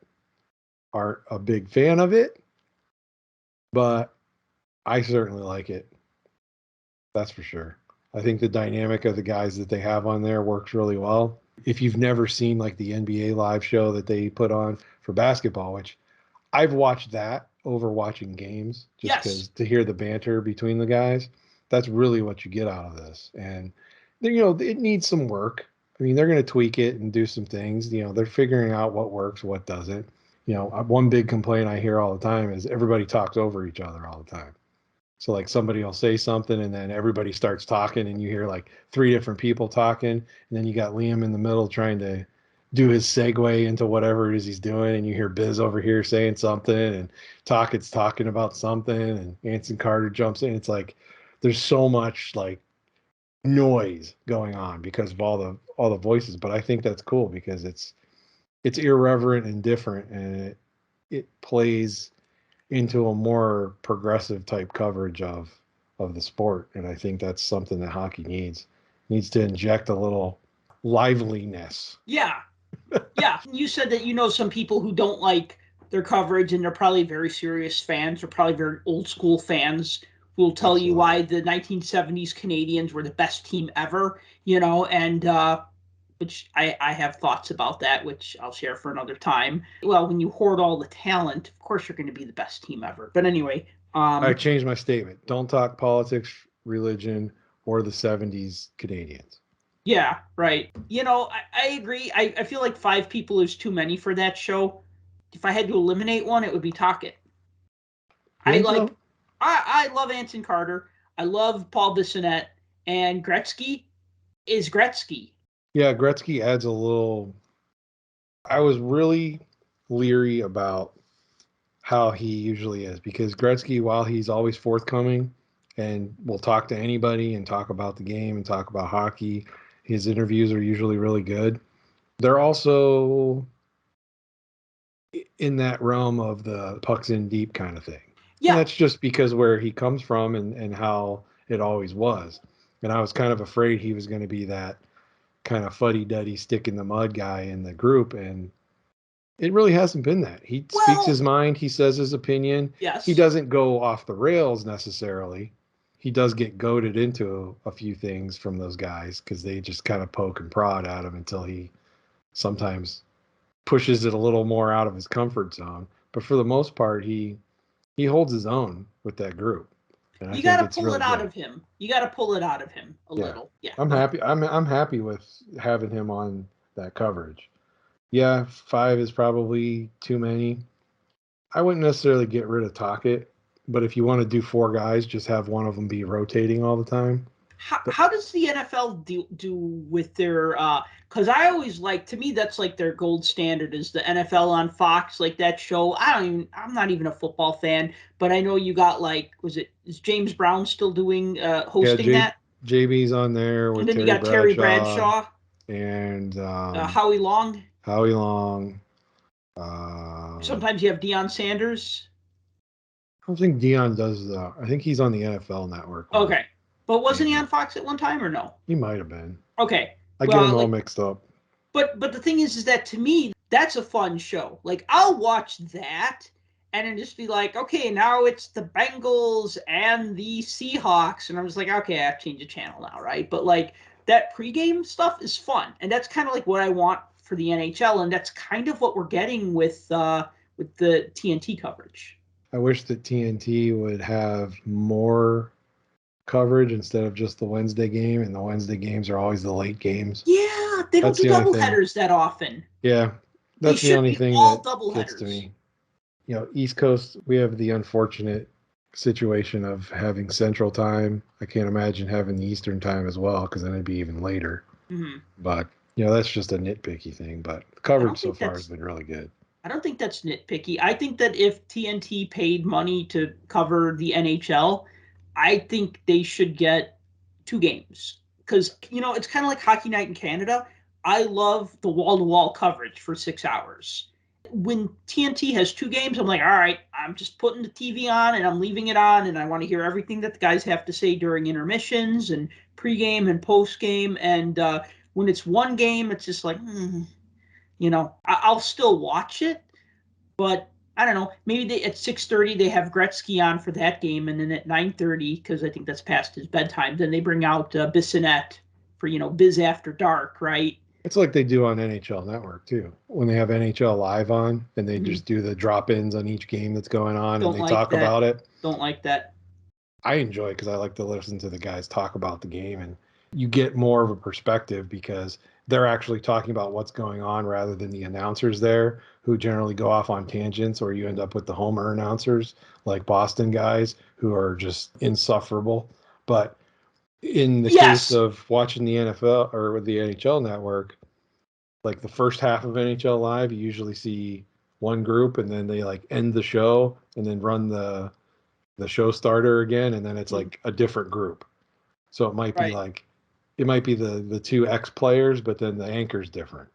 aren't a big fan of it, but I certainly like it. That's for sure. I think the dynamic of the guys that they have on there works really well. If you've never seen like the NBA live show that they put on for basketball, which I've watched that over watching games just because to hear the banter between the guys, that's really what you get out of this. And, it needs some work. I mean, they're going to tweak it and do some things. They're figuring out what works, what doesn't. One big complaint I hear all the time is everybody talks over each other all the time. So like somebody will say something and then everybody starts talking and you hear like three different people talking. And then you got Liam in the middle trying to do his segue into whatever it is he's doing. And you hear Biz over here saying something and Tockett's talking about something and Anson Carter jumps in. It's like, there's so much like noise going on because of all the voices. But I think that's cool because it's irreverent and different and it plays into a more progressive type coverage of the sport. And I think that's something that hockey needs to inject a little liveliness. Yeah. Yeah. You said that you know some people who don't like their coverage, and they're probably very serious fans or probably very old school fans who will tell you why the 1970s Canadians were the best team ever, and which I have thoughts about that, which I'll share for another time. Well, when you hoard all the talent, of course you're going to be the best team ever. But anyway. I changed my statement. Don't talk politics, religion, or the 70s Canadians. Yeah, right. I agree. I feel like 5 people is too many for that show. If I had to eliminate one, it would be Tocchet. I love Anson Carter. I love Paul Bissonnette, and Gretzky is Gretzky. Yeah, Gretzky adds a little. I was really leery about how he usually is, because Gretzky, while he's always forthcoming and will talk to anybody and talk about the game and talk about hockey, his interviews are usually really good. They're also in that realm of the pucks in deep kind of thing. Yeah. And that's just because where he comes from and how it always was. And I was kind of afraid he was going to be that kind of fuddy-duddy stick in the mud guy in the group, and it really hasn't been that. He speaks his mind. He says his opinion. Yes. He doesn't go off the rails necessarily. He does get goaded into a few things from those guys because they just kind of poke and prod at him until he sometimes pushes it a little more out of his comfort zone. But for the most part, he holds his own with that group. And you got to pull it out of him. You got to pull it out of him a little. Yeah. I'm happy. I'm happy with having him on that coverage. Yeah, 5 is probably too many. I wouldn't necessarily get rid of Tocchet, but if you want to do 4 guys, just have one of them be rotating all the time. How does the NFL do with their because I always to me that's like their gold standard is the NFL on Fox, like that show. I'm not even a football fan, but I know you got is James Brown still doing hosting that? JB's on there with, and then you got Terry Bradshaw and Howie Long. Sometimes you have Deion Sanders. I don't think Deion does I think he's on the NFL Network. Okay. But wasn't he on Fox at one time or no? He might have been. Okay. I get them all mixed up. But the thing is that to me, that's a fun show. Like, I'll watch that and then just be like, okay, now it's the Bengals and the Seahawks. And I was like, okay, I have to change the channel now, right? But that pregame stuff is fun. And that's kind of what I want for the NHL. And that's kind of what we're getting with the TNT coverage. I wish that TNT would have more coverage instead of just the Wednesday game, and the Wednesday games are always the late games. Yeah, they don't do doubleheaders that often. Yeah, that's the only thing that gets to me. East Coast, we have the unfortunate situation of having Central Time. I can't imagine having the Eastern Time as well, because then it'd be even later. Mm-hmm. But that's just a nitpicky thing. But the coverage so far has been really good. I don't think that's nitpicky. I think that if TNT paid money to cover the NHL, I think they should get 2 games because, it's kind of like Hockey Night in Canada. I love the wall-to-wall coverage for 6 hours. When TNT has 2 games, I'm like, all right, I'm just putting the TV on and I'm leaving it on, and I want to hear everything that the guys have to say during intermissions and pregame and postgame. And when it's 1 game, it's just like, I'll still watch it, but I don't know. Maybe at 6:30 they have Gretzky on for that game, and then at 9:30, because I think that's past his bedtime, then they bring out Bissonnette for Biz After Dark, right? It's like they do on NHL Network too, when they have NHL Live on, and they just do the drop-ins on each game that's going on, and they talk about it. Don't like that. I enjoy it because I like to listen to the guys talk about the game, and you get more of a perspective because they're actually talking about what's going on rather than the announcers there, who generally go off on tangents, or you end up with the homer announcers like Boston guys who are just insufferable. But in the case of watching the NFL or with the NHL Network, like the first half of NHL Live, you usually see one group, and then they end the show and then run the show starter again, and then it's like a different group. So it might be it might be the 2 ex-players, but then the anchor's different.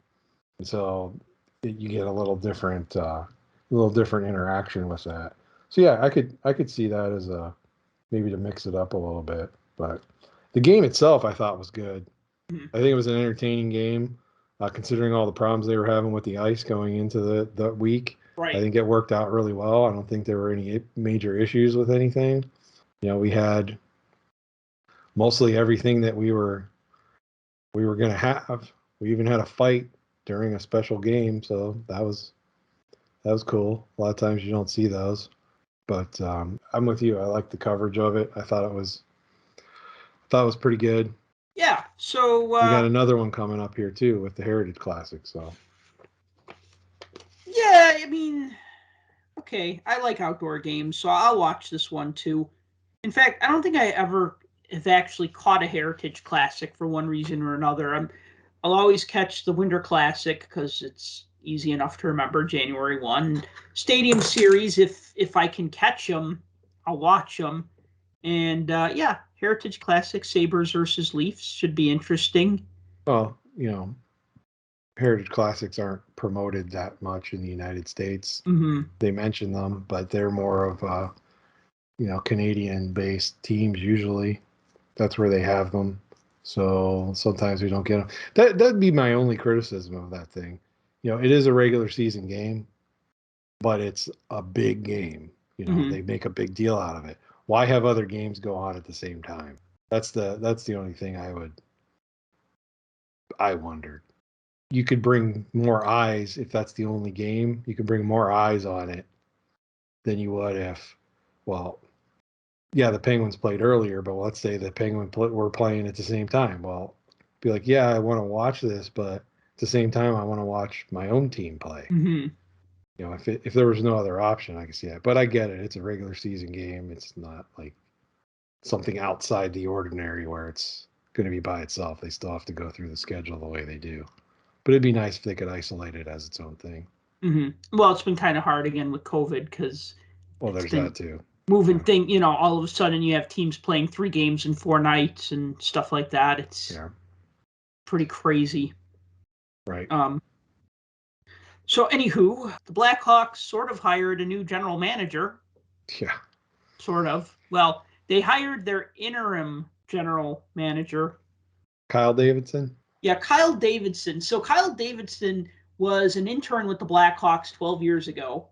And so you get a little different interaction with that. So yeah, I could see that as maybe to mix it up a little bit. But the game itself I thought was good. I think it was an entertaining game, considering all the problems they were having with the ice going into the week. Right. I think it worked out really well. I don't think there were any major issues with anything. We had mostly everything that we were going to have. We even had a fight during a special game, so that was cool. A lot of times you don't see those, but I'm with you. I like the coverage of it. I thought it was pretty good. Yeah. So we got another one coming up here too with the Heritage Classic. So yeah, I mean, okay, I like outdoor games, so I'll watch this one too. In fact, I don't think I ever have actually caught a Heritage Classic for one reason or another. I'll always catch the Winter Classic because it's easy enough to remember, January 1. Stadium Series, if I can catch them, I'll watch them. And yeah, Heritage Classic, Sabres versus Leafs should be interesting. Well, Heritage Classics aren't promoted that much in the United States. Mm-hmm. They mention them, but they're more of Canadian-based teams usually. That's where they have them. So sometimes we don't get them. That'd be my only criticism of that thing. It is a regular season game, but it's a big game. Mm-hmm. They make a big deal out of it. Why have other games go on at the same time? That's the only thing I wondered. You could bring more eyes if that's the only game. You could bring more eyes on it than you would if, well, yeah, the Penguins played earlier, but let's say the Penguins were playing at the same time. Well, be like, yeah, I want to watch this, but at the same time, I want to watch my own team play. Mm-hmm. If there was no other option, I could see that. But I get it. It's a regular season game. It's not like something outside the ordinary where it's going to be by itself. They still have to go through the schedule the way they do. But it'd be nice if they could isolate it as its own thing. Mm-hmm. Well, it's been kind of hard again with COVID because there's that too. Moving thing, all of a sudden you have teams playing 3 games in 4 nights and stuff like that. It's pretty crazy. Right. So anywho, the Blackhawks sort of hired a new general manager. Yeah. Sort of. Well, they hired their interim general manager. Kyle Davidson? Yeah, Kyle Davidson. So Kyle Davidson was an intern with the Blackhawks 12 years ago.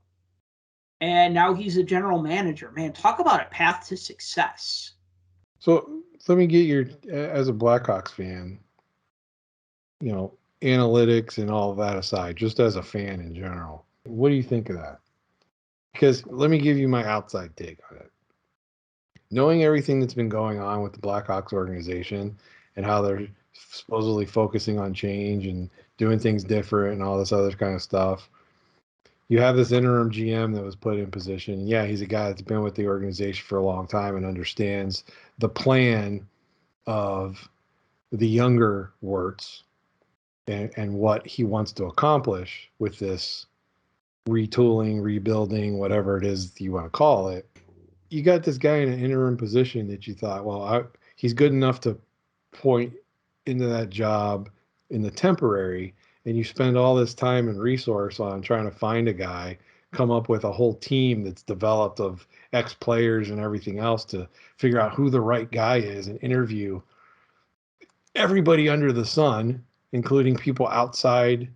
And now he's a general manager. Man, talk about a path to success. So let me get as a Blackhawks fan, analytics and all of that aside, just as a fan in general, what do you think of that? Because let me give you my outside take on it. Knowing everything that's been going on with the Blackhawks organization and how they're supposedly focusing on change and doing things different and all this other kind of stuff, you have this interim GM that was put in position. Yeah, he's a guy that's been with the organization for a long time and understands the plan of the younger Wirtz and what he wants to accomplish with this retooling, rebuilding, whatever it is you want to call it. You got this guy in an interim position that you thought, well, he's good enough to point into that job in the temporary, and you spend all this time and resource on trying to find a guy, come up with a whole team that's developed of ex-players and everything else to figure out who the right guy is and interview everybody under the sun, including people outside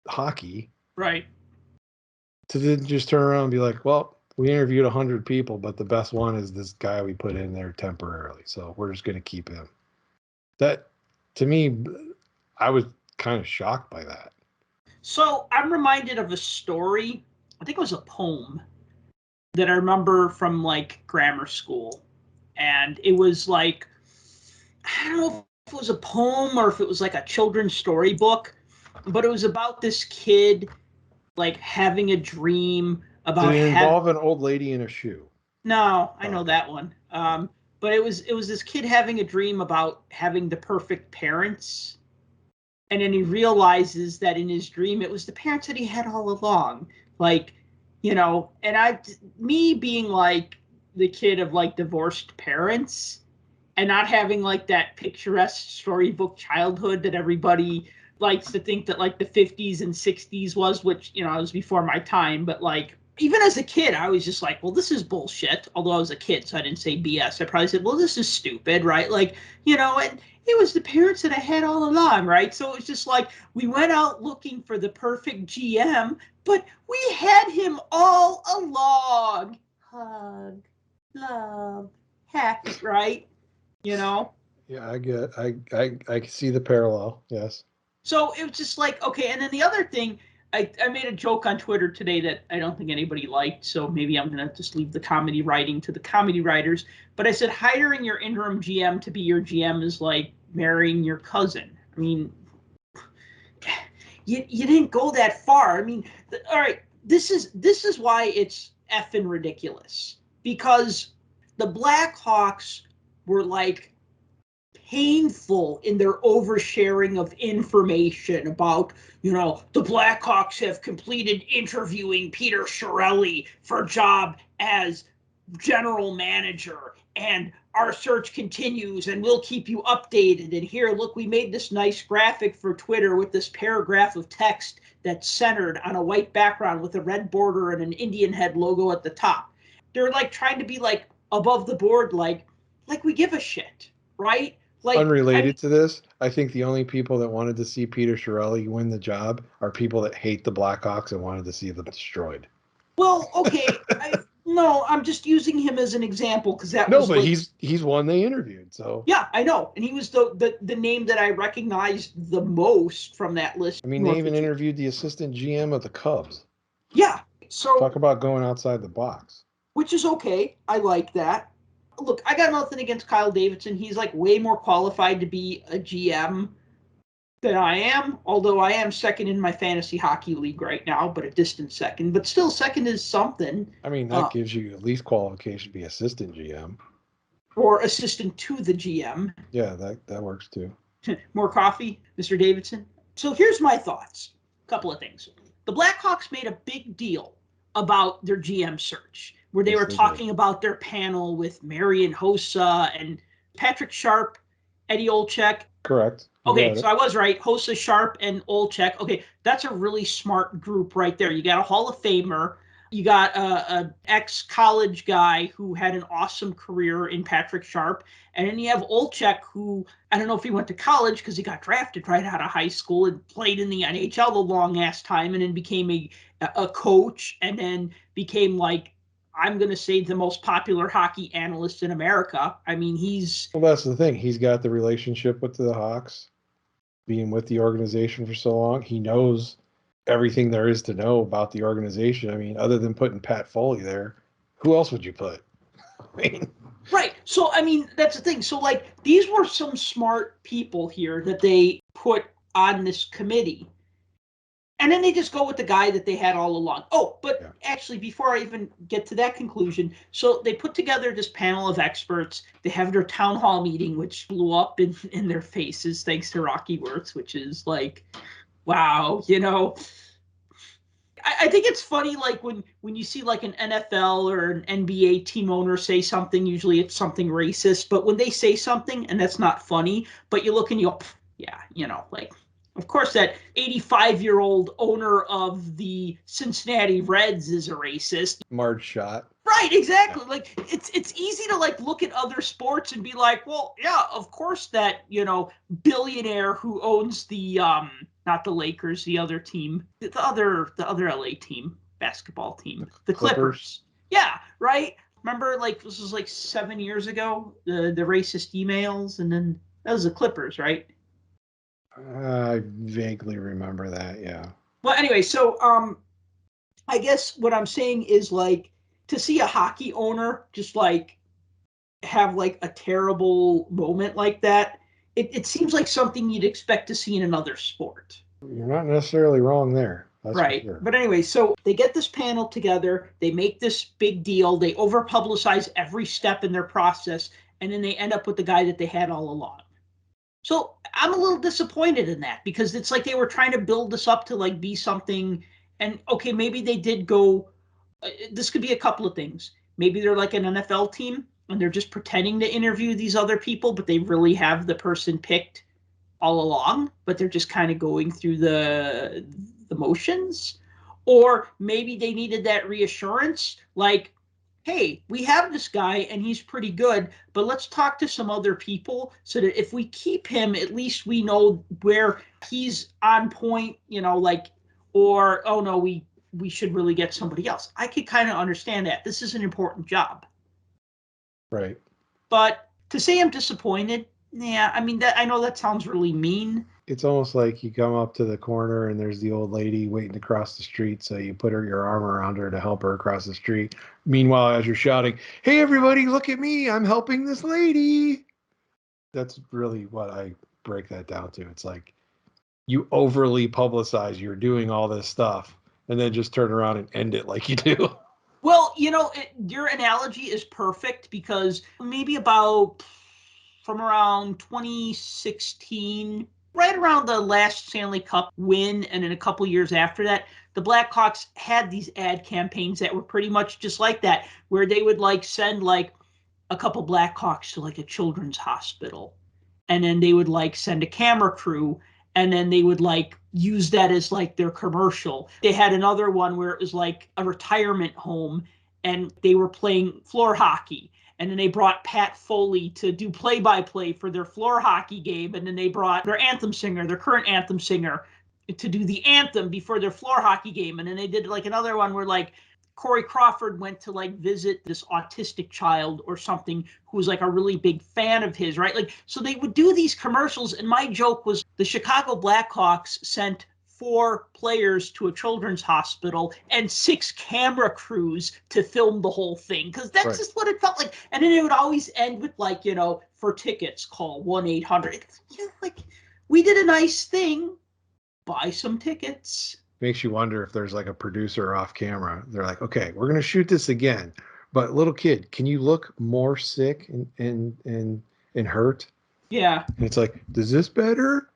hockey. Right. To then just turn around and be like, well, we interviewed 100 people, but the best one is this guy we put in there temporarily. So we're just going to keep him. That, to me, I was kind of shocked by that. So I'm reminded of a story. I think it was a poem that I remember from grammar school. And it was I don't know if it was a poem or if it was a children's storybook, but it was about this kid having a dream about. Did it involve an old lady in a shoe? No, I know that one. But it was this kid having a dream about having the perfect parents, and then he realizes that in his dream it was the parents that he had all along. And me being the kid of divorced parents and not having that picturesque storybook childhood that everybody likes to think that the 50s and 60s was, which it was before my time, but even as a kid I was just well, this is bullshit. Although I was a kid, so I didn't say BS. I probably said, well, this is stupid, right? And it was the parents that I had all along, right? So it was just like we went out looking for the perfect GM, but we had him all along. Hug, love, happy, right? You know? Yeah, I see the parallel. Yes. So it was just like, okay. And then the other thing, I made a joke on Twitter today that I don't think anybody liked, so maybe I'm going to just leave the comedy writing to the comedy writers. But I said hiring your interim GM to be your GM is like marrying your cousin. I mean, you didn't go that far. I mean, all right, this is why it's effing ridiculous. Because the Blackhawks were like painful in their oversharing of information about, the Blackhawks have completed interviewing Peter Chiarelli for a job as general manager, and our search continues and we'll keep you updated. And here, look, we made this nice graphic for Twitter with this paragraph of text that's centered on a white background with a red border and an Indian head logo at the top. They're like trying to be like above the board, like we give a shit, right? Like, unrelated to this, I think the only people that wanted to see Peter Chiarelli win the job are people that hate the Blackhawks and wanted to see them destroyed. Well, okay, I'm just using him as an example because that no, was but like, he's one they interviewed, so yeah, I know, and he was the name that I recognized the most from that list. I mean, they even interviewed the assistant GM of the Cubs. Yeah, so talk about going outside the box, which is okay. I like that. Look, I got nothing against Kyle Davidson. He's like way more qualified to be a GM than I am, although I am second in my fantasy hockey league right now, but a distant second. But still, second is something. I mean, that gives you at least qualification to be assistant GM. Or assistant to the GM. Yeah, that works too. More coffee, Mr. Davidson? So here's my thoughts. A couple of things. The Blackhawks made a big deal about their GM search, where they were talking about their panel with Marian Hossa and Patrick Sharp, Eddie Olczyk. Correct. Okay, so I was right. Hossa, Sharp, and Olczyk. Okay, that's a really smart group right there. You got a Hall of Famer. You got a ex-college guy who had an awesome career in Patrick Sharp. And then you have Olczyk, who, I don't know if he went to college because he got drafted right out of high school and played in the NHL a long-ass time and then became a coach and then became, like, I'm going to say the most popular hockey analyst in America. I mean, Well, that's the thing. He's got the relationship with the Hawks, being with the organization for so long. He knows everything there is to know about the organization. I mean, other than putting Pat Foley there, who else would you put? I mean, right. So, I mean, that's the thing. So, like, these were some smart people here that they put on this committee. And then they just go with the guy that they had all along. Oh, but actually, before I even get to that conclusion, so they put together this panel of experts. They have their town hall meeting, which blew up in their faces thanks to Rocky Wirtz, which is like, wow, I think it's funny, like when you see like an NFL or an NBA team owner say something, usually it's something racist, but when they say something and that's not funny, but you look and you go, yeah, like, of course that 85-year-old owner of the Cincinnati Reds is a racist. Marge Schott. Right, exactly. Yeah. Like it's easy to like look at other sports and be like, well, yeah, of course that, billionaire who owns the not the Lakers, the other team, the other LA team, basketball team, the Clippers. Yeah, right. Remember, like this was like 7 years ago, the racist emails, and then that was the Clippers, right? I vaguely remember that. Yeah. Well, anyway, so I guess what I'm saying is like to see a hockey owner just like have like a terrible moment like that. It seems like something you'd expect to see in another sport. You're not necessarily wrong there. That's right. Sure. But anyway, so they get this panel together. They make this big deal. They over-publicize every step in their process. And then they end up with the guy that they had all along. So I'm a little disappointed in that because it's like they were trying to build this up to like be something. And okay, maybe they did go. This could be a couple of things. Maybe they're like an NFL team and they're just pretending to interview these other people, but they really have the person picked all along, but they're just kind of going through the motions. Or maybe they needed that reassurance, like, hey, we have this guy and he's pretty good, but let's talk to some other people so that if we keep him, at least we know where he's on point, or, oh no, we should really get somebody else. I could kind of understand that. This is an important job. Right. But to say I'm disappointed, yeah, I mean, I know that sounds really mean. It's almost like you come up to the corner and there's the old lady waiting to cross the street, so you put your arm around her to help her across the street. Meanwhile, as you're shouting, "Hey, everybody, look at me! I'm helping this lady!" That's really what I break that down to. It's like you overly publicize you're doing all this stuff and then just turn around and end it like you do. Well, your analogy is perfect because maybe about from around 2016, right around the last Stanley Cup win, and then a couple years after that, the Blackhawks had these ad campaigns that were pretty much just like that, where they would send a couple Blackhawks to a children's hospital, and then they would send a camera crew, and then they would use that as their commercial. They had another one where it was a retirement home, and they were playing floor hockey. And then they brought Pat Foley to do play-by-play for their floor hockey game. And then they brought their anthem singer, their current anthem singer, to do the anthem before their floor hockey game. And then they did another one where Corey Crawford went to visit this autistic child or something who was a really big fan of his, right? So they would do these commercials. And my joke was the Chicago Blackhawks sent 4 players to a children's hospital and 6 camera crews to film the whole thing, because that's Right. just what it felt like. And then it would always end with for tickets, call 1-800. We did a nice thing, buy some tickets. Makes you wonder if there's a producer off camera. They're like, okay, we're gonna shoot this again, but little kid, can you look more sick and hurt? Yeah. And it's like, does this better?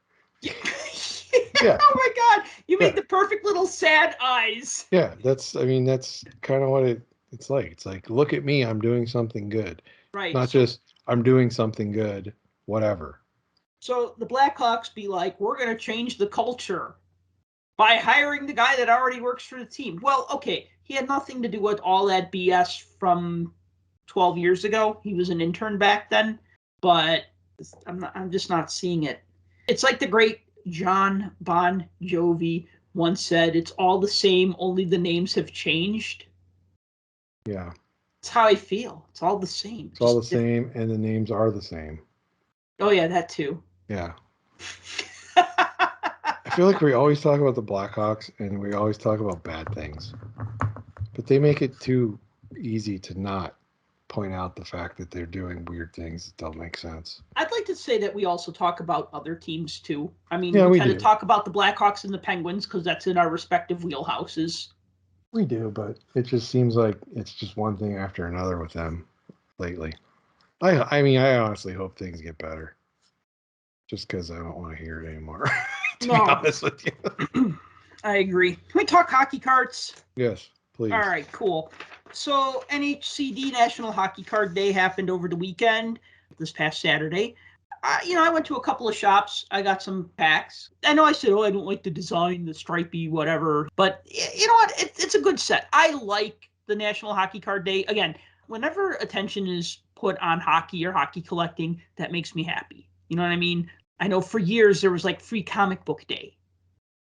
Yeah. Oh my God, you made the perfect little sad eyes. Yeah, that's kind of what it's like. It's like, look at me, I'm doing something good. Right. Not just I'm doing something good, whatever. So the Blackhawks be we're going to change the culture by hiring the guy that already works for the team. Well, okay, he had nothing to do with all that BS from 12 years ago. He was an intern back then, but I'm just not seeing it. It's like the great John Bon Jovi once said, it's all the same, only the names have changed. Yeah. It's how I feel. It's all the same. It's all the same, and the names are the same. Oh, yeah, that too. Yeah. I feel like we always talk about the Blackhawks, and we always talk about bad things. But they make it too easy to not point out the fact that they're doing weird things that don't make sense. I'd like to say that we also talk about other teams too. I mean, Yeah, we we tend do. to talk about the Blackhawks and the Penguins because that's in our respective wheelhouses. We do, but it just seems like it's just one thing after another with them lately. I mean, I honestly hope things get better. Just because I don't want to hear it anymore, to be honest with you. I agree. Can we talk hockey cards? Yes, please. All right, cool. So Nhcd National Hockey Card Day happened over the weekend, this past Saturday. I went to a couple of shops. I got some packs. I know I said, I don't like the design, the stripy, whatever. But you know what? It's a good set. I like the National Hockey Card Day. Again, whenever attention is put on hockey or hockey collecting, that makes me happy. You know what I mean? I know for years there was free comic book day.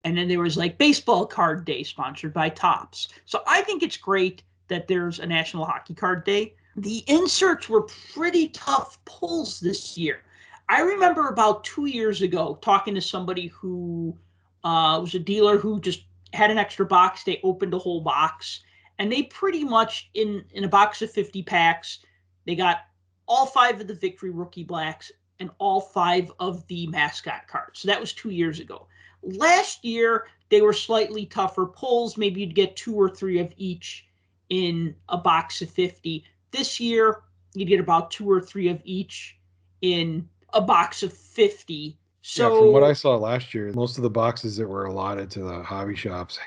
And then there was baseball card day sponsored by Topps. So I think it's great that there's a National Hockey Card Day. The inserts were pretty tough pulls this year. I remember about 2 years ago talking to somebody who was a dealer who just had an extra box. They opened a whole box, and they pretty much, in a box of 50 packs, they got all 5 of the Victory Rookie Blacks and all 5 of the mascot cards. So that was 2 years ago. Last year, they were slightly tougher pulls. Maybe you'd get 2 or 3 of each in a box of 50. This year, you'd get about 2 or 3 of each in a box of 50. So, yeah, from what I saw last year, most of the boxes that were allotted to the hobby shops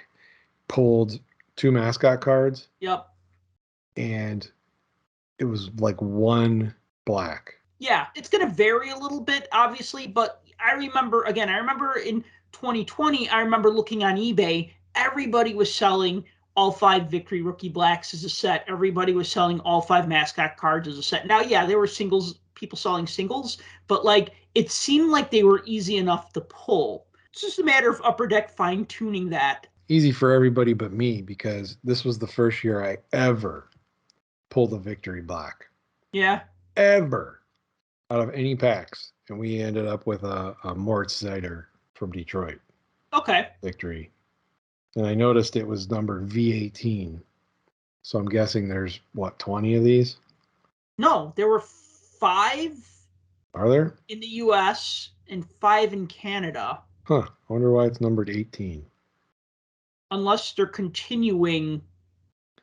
pulled 2 mascot cards. Yep. And it was 1 black. Yeah, it's going to vary a little bit, obviously, but I remember in 2020, I remember looking on eBay, everybody was selling all 5 Victory Rookie Blacks as a set. Everybody was selling all 5 mascot cards as a set. Now, yeah, there were people selling singles, but like it seemed like they were easy enough to pull. It's just a matter of Upper Deck fine-tuning that. Easy for everybody but me, because this was the first year I ever pulled a Victory Black. Yeah. Ever. Out of any packs. And we ended up with a Mort Snyder from Detroit. Okay. Victory. And I noticed it was numbered V18. So I'm guessing there's, 20 of these? No, there were 5 Are there? in the U.S. and 5 in Canada. Huh. I wonder why it's numbered 18. Unless they're continuing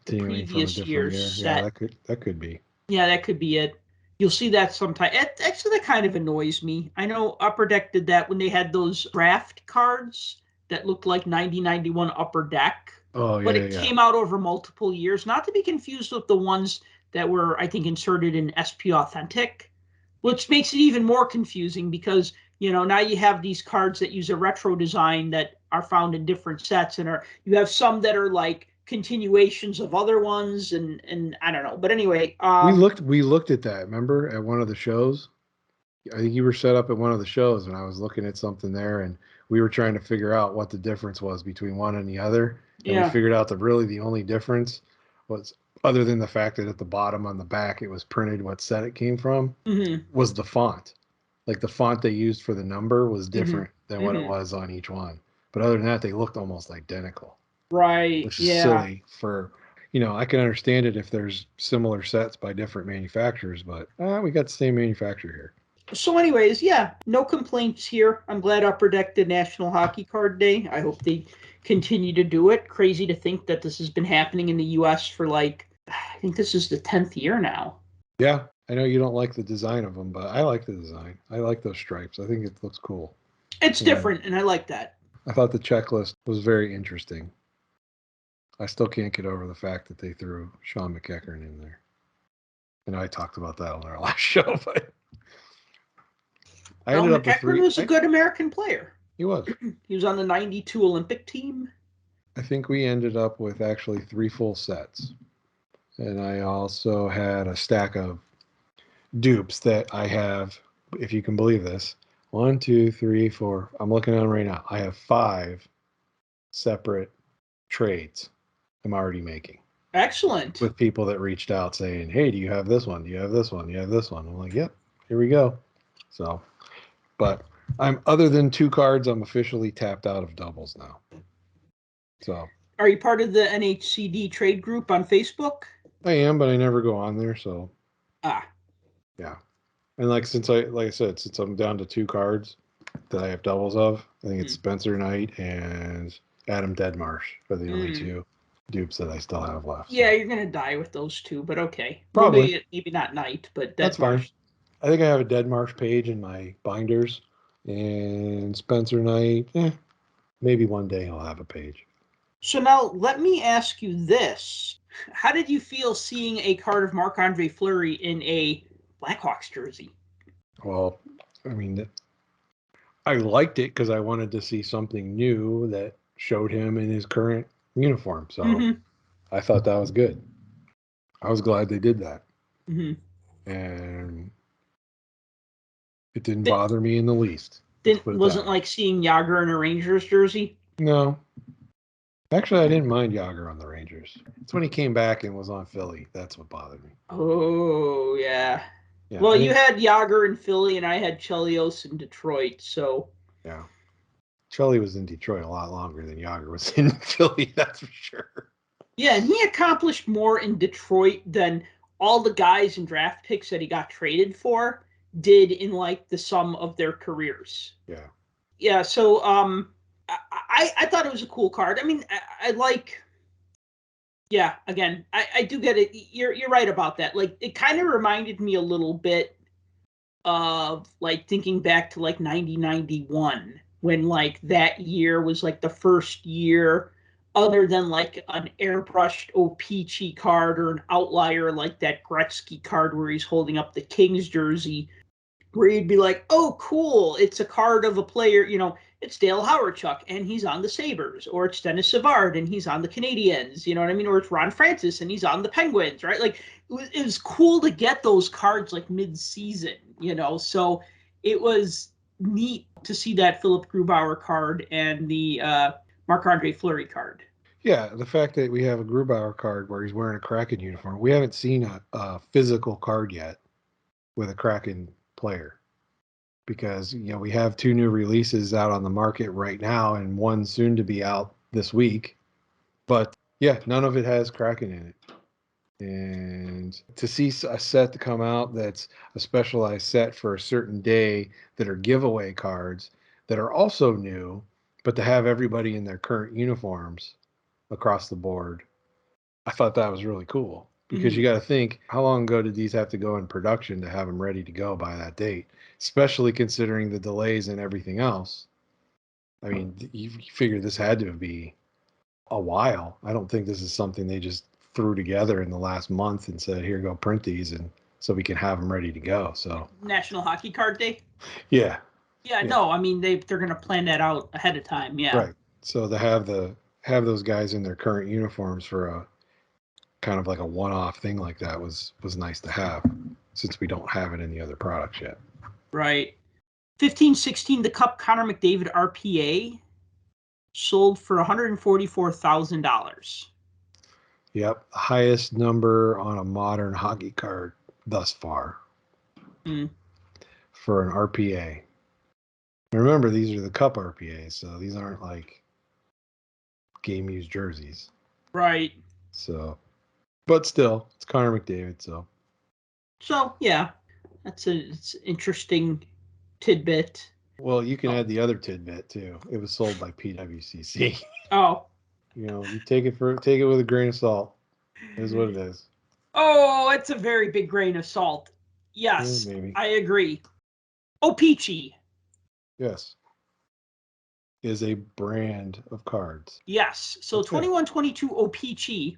the Continuing from a previous different year's year. set. Yeah, that could be. Yeah, that could be it. You'll see that sometime. Actually, that kind of annoys me. I know Upper Deck did that when they had those draft cards that looked like 90-91 Upper Deck. Oh, yeah. But it came out over multiple years, not to be confused with the ones that were, I think, inserted in SP Authentic, which makes it even more confusing because, now you have these cards that use a retro design that are found in different sets, and you have some that are like continuations of other ones, and I don't know. But anyway, we looked at that, remember, at one of the shows? I think you were set up at one of the shows, and I was looking at something there, and we were trying to figure out what the difference was between one and the other. And we figured out that really the only difference was, other than the fact that at the bottom on the back it was printed what set it came from, was the font. Like the font they used for the number was different than what it was on each one. But other than that, they looked almost identical. Right. Which is silly for, I can understand it if there's similar sets by different manufacturers, but we got the same manufacturer here. So anyways, no complaints here. I'm glad Upper Deck did National Hockey Card Day. I hope they continue to do it. Crazy to think that this has been happening in the U.S. for I think this is the 10th year now. Yeah, I know you don't like the design of them, but I like the design. I like those stripes. I think it looks cool. It's different, and I like that. I thought the checklist was very interesting. I still can't get over the fact that they threw Sean McEachern in there. And I talked about that on our last show, but I ended up with 3. McEachern was a good American player. He was. He was on the 92 Olympic team. I think we ended up with actually 3 full sets. And I also had a stack of dupes that I have, if you can believe this, 1, 2, 3, 4. I'm looking at them right now. I have 5 separate trades I'm already making. Excellent. With people that reached out saying, hey, do you have this one? Do you have this one? Do you have this one? I'm like, yep, here we go. So, but other than 2 cards, I'm officially tapped out of doubles now. So. Are you part of the Nhcd trade group on Facebook? I am, but I never go on there, so. Yeah. And like I said, since I'm down to 2 cards that I have doubles of, I think it's Spencer Knight and Adam Deadmarsh are the only 2 dupes that I still have left. Yeah, you're gonna die with those 2, but okay. Probably. Maybe not Knight, but that's fine. I think I have a Deadmarsh page in my binders, and Spencer Knight, maybe one day I'll have a page. So now let me ask you this. How did you feel seeing a card of Marc-Andre Fleury in a Blackhawks jersey? Well, I mean, I liked it because I wanted to see something new that showed him in his current uniform. So I thought that was good. I was glad they did that. And it didn't bother me in the least. Wasn't like seeing Yager in a Rangers jersey? No. Actually, I didn't mind Yager on the Rangers. It's when he came back and was on Philly. That's what bothered me. Oh, yeah. Well, you had Yager in Philly, and I had Chelios in Detroit, so. Yeah. Chelly was in Detroit a lot longer than Yager was in Philly, that's for sure. Yeah, and he accomplished more in Detroit than all the guys and draft picks that he got traded for did in, the sum of their careers. Yeah. Yeah, so, I thought it was a cool card. I mean, I like. Yeah, again, I do get it. You're right about that. It kind of reminded me a little bit of thinking back to 90-91 when that year was the first year other than an airbrushed O-Pee-Chee card or an outlier like that Gretzky card where he's holding up the Kings jersey, where you'd be like, oh, cool, it's a card of a player, it's Dale Howardchuk and he's on the Sabres, or it's Dennis Savard and he's on the Canadiens, you know what I mean? Or it's Ron Francis and he's on the Penguins, right? Like it was cool to get those cards like mid-season, you know? So it was neat to see that Philip Grubauer card and the Marc-Andre Fleury card. Yeah, the fact that we have a Grubauer card where he's wearing a Kraken uniform. We haven't seen a physical card yet with a Kraken player, because we have 2 new releases out on the market right now and one soon to be out this week. But yeah, none of it has Kraken in it. And to see a set to come out that's a specialized set for a certain day that are giveaway cards that are also new, but to have everybody in their current uniforms across the board, I thought that was really cool, because you got to think, how long ago did these have to go in production to have them ready to go by that date, especially considering the delays and everything else. I mean, you figure this had to be a while. I don't think this is something they just threw together in the last month and said, here, go print these, and so we can have them ready to go. So National Hockey Card Day. Yeah. No, I mean they're going to plan that out ahead of time. Yeah, Right. So to have those guys in their current uniforms for a kind of like a one-off thing like that was nice to have, since we don't have it in the other products yet. Right. 15-16, the Cup Connor McDavid RPA sold for $144,000. Yep, highest number on a modern hockey card thus far for an RPA. Remember, these are the Cup RPAs, so these aren't like game used jerseys. Right. So, but still, it's Connor McDavid. So yeah, it's an interesting tidbit. Well, you can add the other tidbit too. It was sold by PWCC. Oh. You take it with a grain of salt. It is what it is. Oh, it's a very big grain of salt. Yes, Yeah, maybe. I agree. O-Pee-Chee. Yes. Is a brand of cards. Yes. So 21-22 O-Pee-Chee,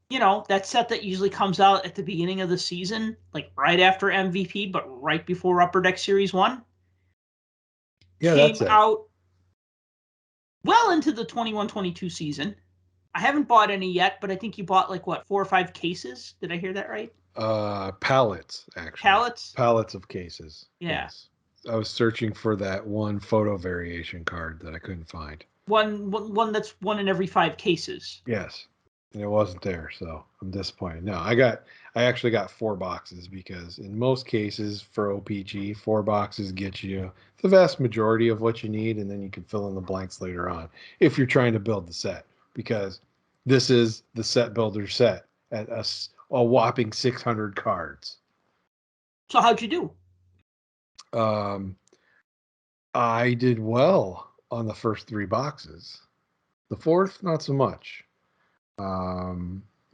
that set that usually comes out at the beginning of the season, like right after MVP, but right before Upper Deck Series 1. Yeah, came out well into the 21-22 season. I haven't bought any yet, but I think you bought 4 or 5 cases. Did I hear that right? Pallets, actually. Pallets of cases. Yeah. Yes. I was searching for that one photo variation card that I couldn't find. One that's 1 in every 5 cases. Yes. And it wasn't there, so I'm disappointed. No, I actually got 4 boxes, because in most cases for O-Pee-Chee, 4 boxes get you the vast majority of what you need, and then you can fill in the blanks later on if you're trying to build the set, because this is the set builder set at a whopping 600 cards. So how'd you do? I did well on the first 3 boxes. The 4th, not so much.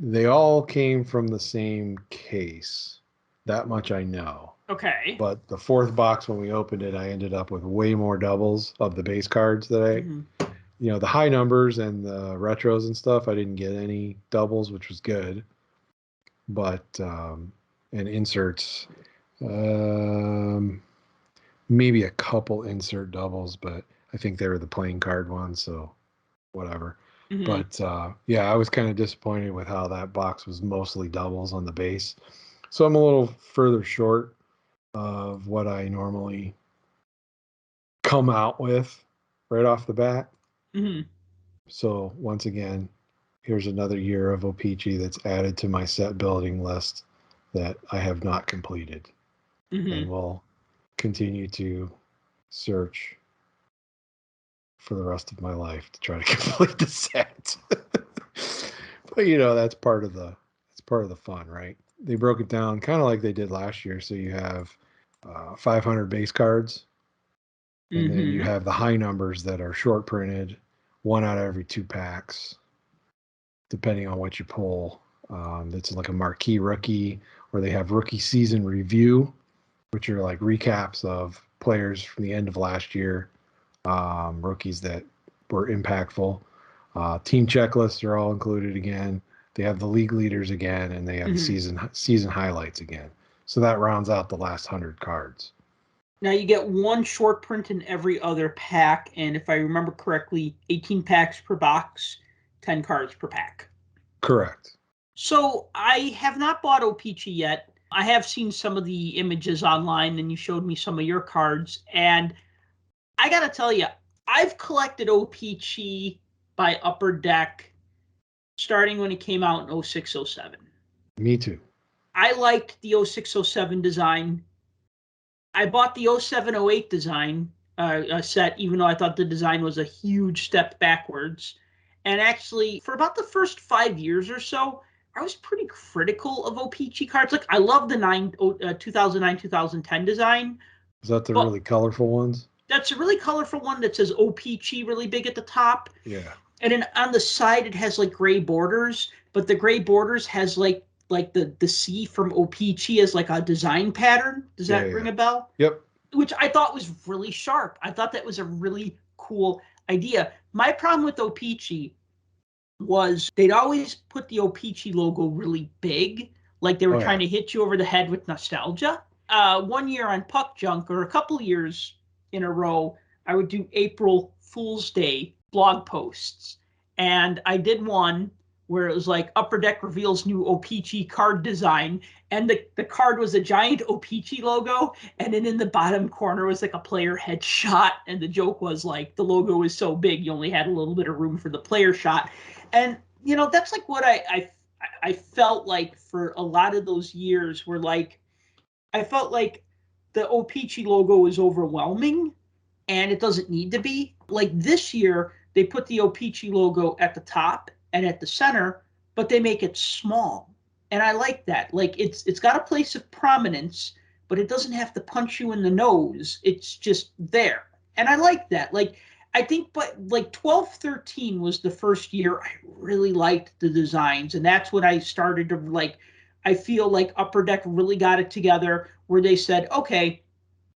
They all came from the same case. That much I know. Okay. But the 4th box, when we opened it, I ended up with way more doubles of the base cards that the high numbers and the retros and stuff, I didn't get any doubles, which was good. But, and inserts, maybe a couple insert doubles, but I think they were the playing card ones, so whatever. But I was kind of disappointed with how that box was mostly doubles on the base. So I'm a little further short of what I normally come out with right off the bat. So once again, here's another year of O-Pee-Chee that's added to my set building list that I have not completed. And will continue to search for the rest of my life to try to complete the set. But that's part of the fun, right? They broke it down kind of like they did last year. So you have 500 base cards, and then you have the high numbers that are short printed, 1 out of every 2 packs, depending on what you pull. It's like a Marquee Rookie, or they have Rookie Season Review, which are like recaps of players from the end of last year, rookies that were impactful. Team checklists are all included again. They have the league leaders again, and they have the season highlights again. So that rounds out the last 100 cards. Now you get one short print in every other pack, and if I remember correctly, 18 packs per box, 10 cards per pack. Correct. So I have not bought O-Pee-Chee yet. I have seen some of the images online, and you showed me some of your cards, and I gotta tell you, I've collected O-Pee-Chee by Upper Deck starting when it came out in 06-07. Me too. I liked the 06-07 design. I bought the 07-08 design set, even though I thought the design was a huge step backwards. And actually, for about the first 5 years or so, I was pretty critical of O-Pee-Chee cards. Like, I love the 2009-2010 design. Is that the really colorful ones? That's a really colorful one that says O-Pee-Chee really big at the top. Yeah. And then on the side, it has like gray borders, but the gray borders has like the C from O-Pee-Chee as like a design pattern. Does that ring a bell? Yep. Which I thought was really sharp. I thought that was a really cool idea. My problem with O-Pee-Chee was they'd always put the O-Pee-Chee logo really big, like they were trying to hit you over the head with nostalgia. 1 year on Puck Junk, or a couple years in a row, I would do April Fool's Day blog posts. And I did one where it was like Upper Deck reveals new O-Pee-Chee card design. And the card was a giant O-Pee-Chee logo. And then in the bottom corner was like a player headshot. And the joke was like the logo was so big, you only had a little bit of room for the player shot. And, you know, that's like what I felt like for a lot of those years were like, I felt like the O-Pee-Chee logo was overwhelming and it doesn't need to be. Like this year, they put the O-Pee-Chee logo at the top and at the center, but they make it small. And I like that. Like it's got a place of prominence, but it doesn't have to punch you in the nose. It's just there. And I like that. Like I think but like 12-13 was the first year I really liked the designs. And that's when I started to like, I feel like Upper Deck really got it together where they said, okay,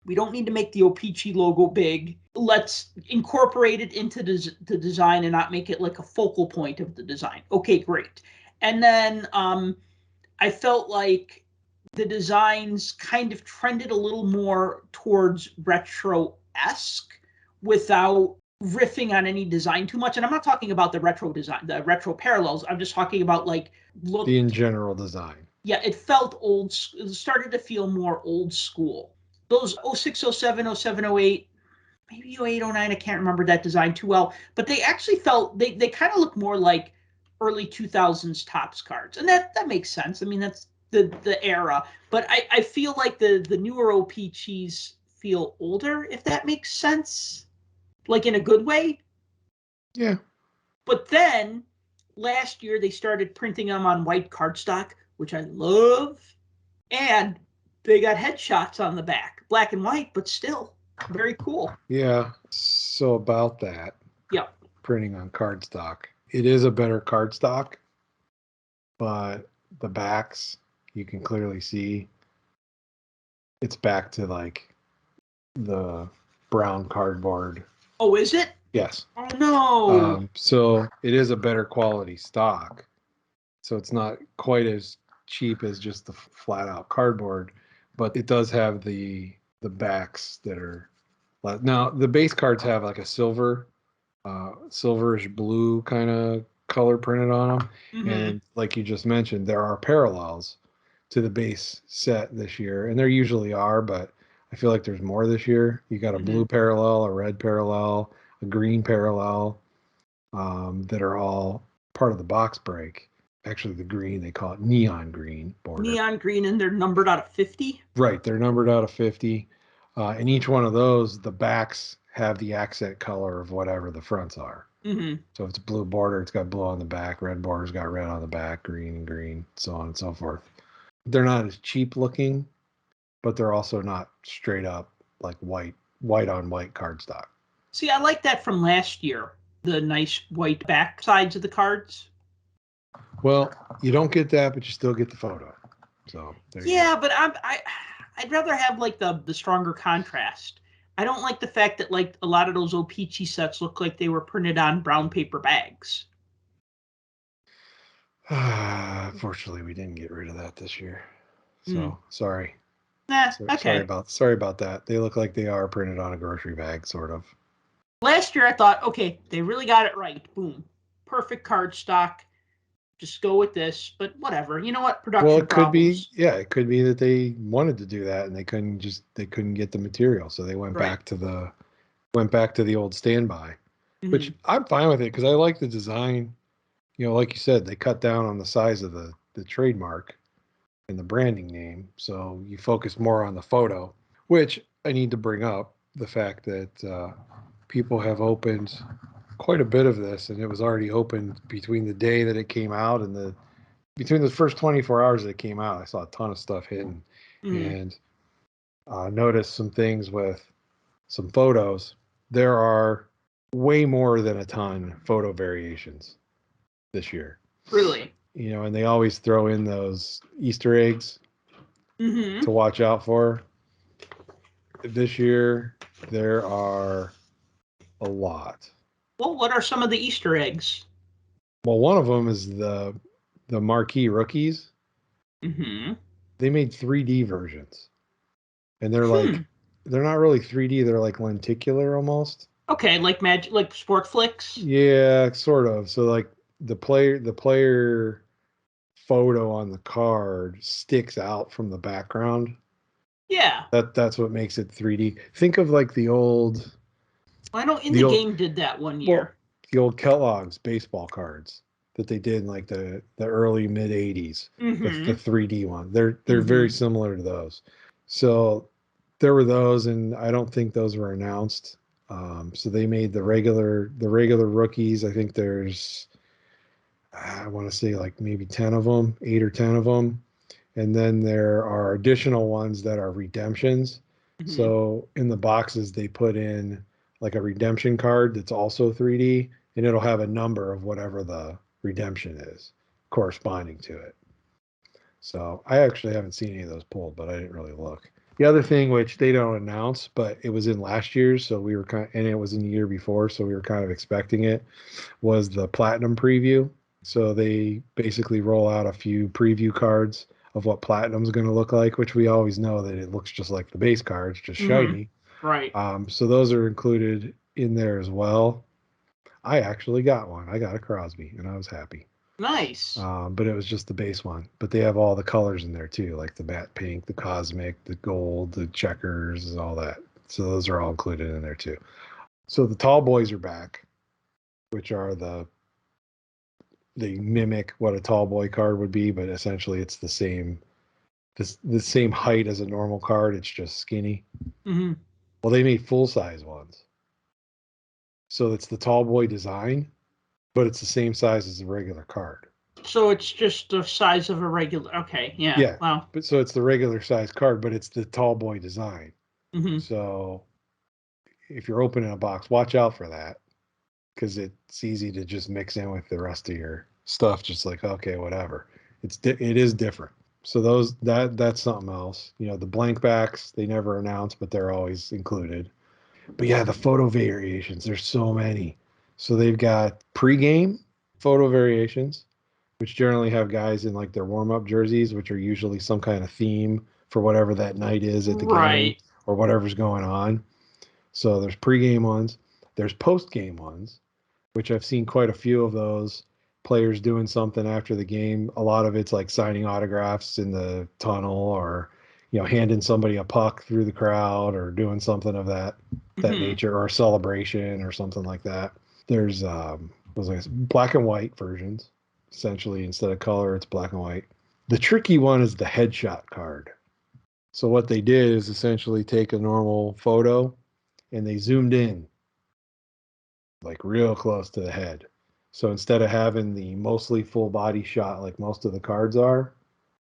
we don't need to make the O-Pee-Chee logo big. Let's incorporate it into the design and not make it like a focal point of the design. Okay, great. And then I felt like the designs kind of trended a little more towards retro-esque without riffing on any design too much. And I'm not talking about the retro design, the retro parallels. I'm just talking about like look. The in general design. Yeah, it felt old. It started to feel more old school. Those 06, 07, 07, 08, maybe 08, 09, I can't remember that design too well, but they actually felt, they kind of look more like early 2000s Topps cards. And that makes sense. I mean, that's the era. But I feel like the newer O-Pee-Chees feel older, if that makes sense. Like in a good way. Yeah. But then last year they started printing them on white cardstock, which I love. And they got headshots on the back, black and white, but still very cool. Yeah. So about that. Yeah. Printing on cardstock. It is a better cardstock, but the backs, you can clearly see it's back to like the brown cardboard. Oh, is it? Yes. Oh, no. So it is a better quality stock. So it's not quite as cheap as just the flat out cardboard, but it does have the backs that are now the base cards have like a silverish blue kind of color printed on them. Mm-hmm. And like you just mentioned, there are parallels to the base set this year, and there usually are, but I feel like there's more this year. You got a blue parallel, a red parallel, a green parallel, that are all part of the box break. Actually, the green, they call it neon green border. Neon green, and they're numbered out of 50? Right, they're numbered out of 50. And each one of those, the backs have the accent color of whatever the fronts are. Mm-hmm. So if it's blue border, it's got blue on the back. Red border's got red on the back, green, so on and so forth. They're not as cheap looking, but they're also not straight up like white on white cardstock. See, I like that from last year, the nice white back sides of the cards. Well, you don't get that, but you still get the photo. So there you yeah, go. But I'd rather have like the stronger contrast. I don't like the fact that like a lot of those O-Pee-Chee sets look like they were printed on brown paper bags. Unfortunately, we didn't get rid of that this year. So sorry. Okay. Sorry about that. They look like they are printed on a grocery bag, sort of. Last year I thought, okay, they really got it right. Boom. Perfect card stock. Just go with this, but whatever. You know what? Well, Production it could be, problems. yeah, it could be that they wanted to do that and they couldn't get the material, so they went Right. back to the old standby, which Mhm. I'm fine with it because I like the design. You know, like you said, they cut down on the size of the trademark and the branding name, so you focus more on the photo. Which I need to bring up the fact that people have opened quite a bit of this, and it was already opened between the day that it came out and between the first 24 hours that it came out. I saw a ton of stuff hitting, Mhm. and noticed some things with some photos. There are way more than a ton photo variations this year. Really. You know, and they always throw in those Easter eggs Mhm. to watch out for. This year, there are a lot. Well, what are some of the Easter eggs? Well, one of them is the Marquee Rookies. Mhm. They made 3D versions, and Hmm. they're not really 3D. They're like lenticular almost. Okay, like magic, like sport flicks. Yeah, sort of. So like the player photo on the card sticks out from the background. Yeah. That's what makes it 3D. Think of like I know in the the old game did that one well year. the old Kellogg's baseball cards that they did in like the early mid 80s. The Mhm. 3D one. They're very Mhm. similar to those. So there were those, and I don't think those were announced. So they made the regular rookies. I think there's I want to say like maybe 10 of them, 8 or 10 of them. And then there are additional ones that are redemptions. Mhm. So in the boxes, they put in like a redemption card that's also 3D, and it'll have a number of whatever the redemption is corresponding to it. So I actually haven't seen any of those pulled, but I didn't really look. The other thing, which they don't announce, but it was in last year's, so we were and it was in the year before, so we were kind of expecting it, was the Platinum preview. So they basically roll out a few preview cards of what Platinum's going to look like, which we always know that it looks just like the base cards, just Mhm. shiny. Right. So those are included in there as well. I actually got one. I got a Crosby, and I was happy. Nice. But it was just the base one. But they have all the colors in there too, like the matte pink, the cosmic, the gold, the checkers, all that. So those are all included in there too. So the tall boys are back, which are they mimic what a tall boy card would be, but essentially it's the same height as a normal card. It's just skinny. Mhm. Well, they made full size ones, so it's the tall boy design, but it's the same size as a regular card. So it's just the size of a regular. Okay. Yeah. Yeah, Wow. but so it's the regular size card, but it's the tall boy design. Mhm. So if you're opening a box, watch out for that because it's easy to just mix in with the rest of your stuff. Just like okay, whatever. It is different. So that's something else. You know, the blank backs they never announce, but they're always included. But yeah, the photo variations, there's so many. So they've got pregame photo variations, which generally have guys in like their warm-up jerseys, which are usually some kind of theme for whatever that night is at the game Right. or whatever's going on. So there's pregame ones, there's postgame ones, which I've seen quite a few of those players doing something after the game. A lot of it's like signing autographs in the tunnel or handing somebody a puck through the crowd or doing something of that Mhm. nature or a celebration or something like that. There's what was I black and white versions. Essentially, instead of color, it's black and white. The tricky one is the headshot card. So what they did is essentially take a normal photo and they zoomed in like real close to the head. So instead of having the mostly full body shot like most of the cards are,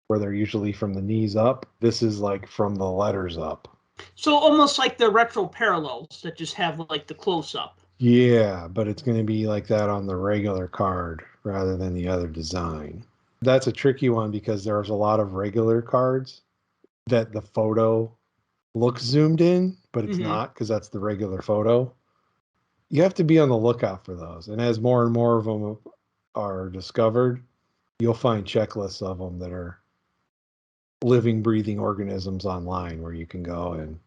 where they're usually from the knees up, this is like from the letters up. So almost like the retro parallels that just have like the close up. Yeah, but it's going to be like that on the regular card rather than the other design. That's a tricky one because there's a lot of regular cards that the photo looks zoomed in, but it's Mhm. not because that's the regular photo. You have to be on the lookout for those. And as more and more of them are discovered, you'll find checklists of them that are living, breathing organisms online where you can go and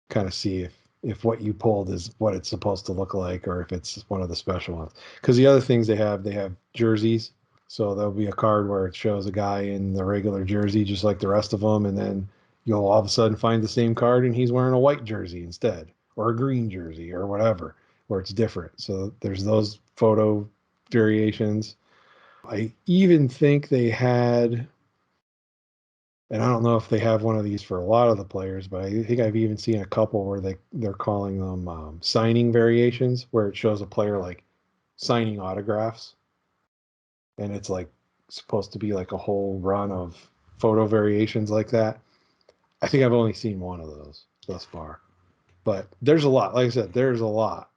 kind of see if what you pulled is what it's supposed to look like or if it's one of the special ones. Because the other things they have jerseys. So there'll be a card where it shows a guy in the regular jersey just like the rest of them, and then you'll all of a sudden find the same card and he's wearing a white jersey instead, or a green jersey or whatever, where it's different. So there's those photo variations. I even think they had, and I don't know if they have one of these for a lot of the players, but I think I've even seen a couple where they're calling them signing variations, where it shows a player like signing autographs, and it's like supposed to be like a whole run of photo variations like that. I think I've only seen one of those thus far, but there's a lot. Like I said, there's a lot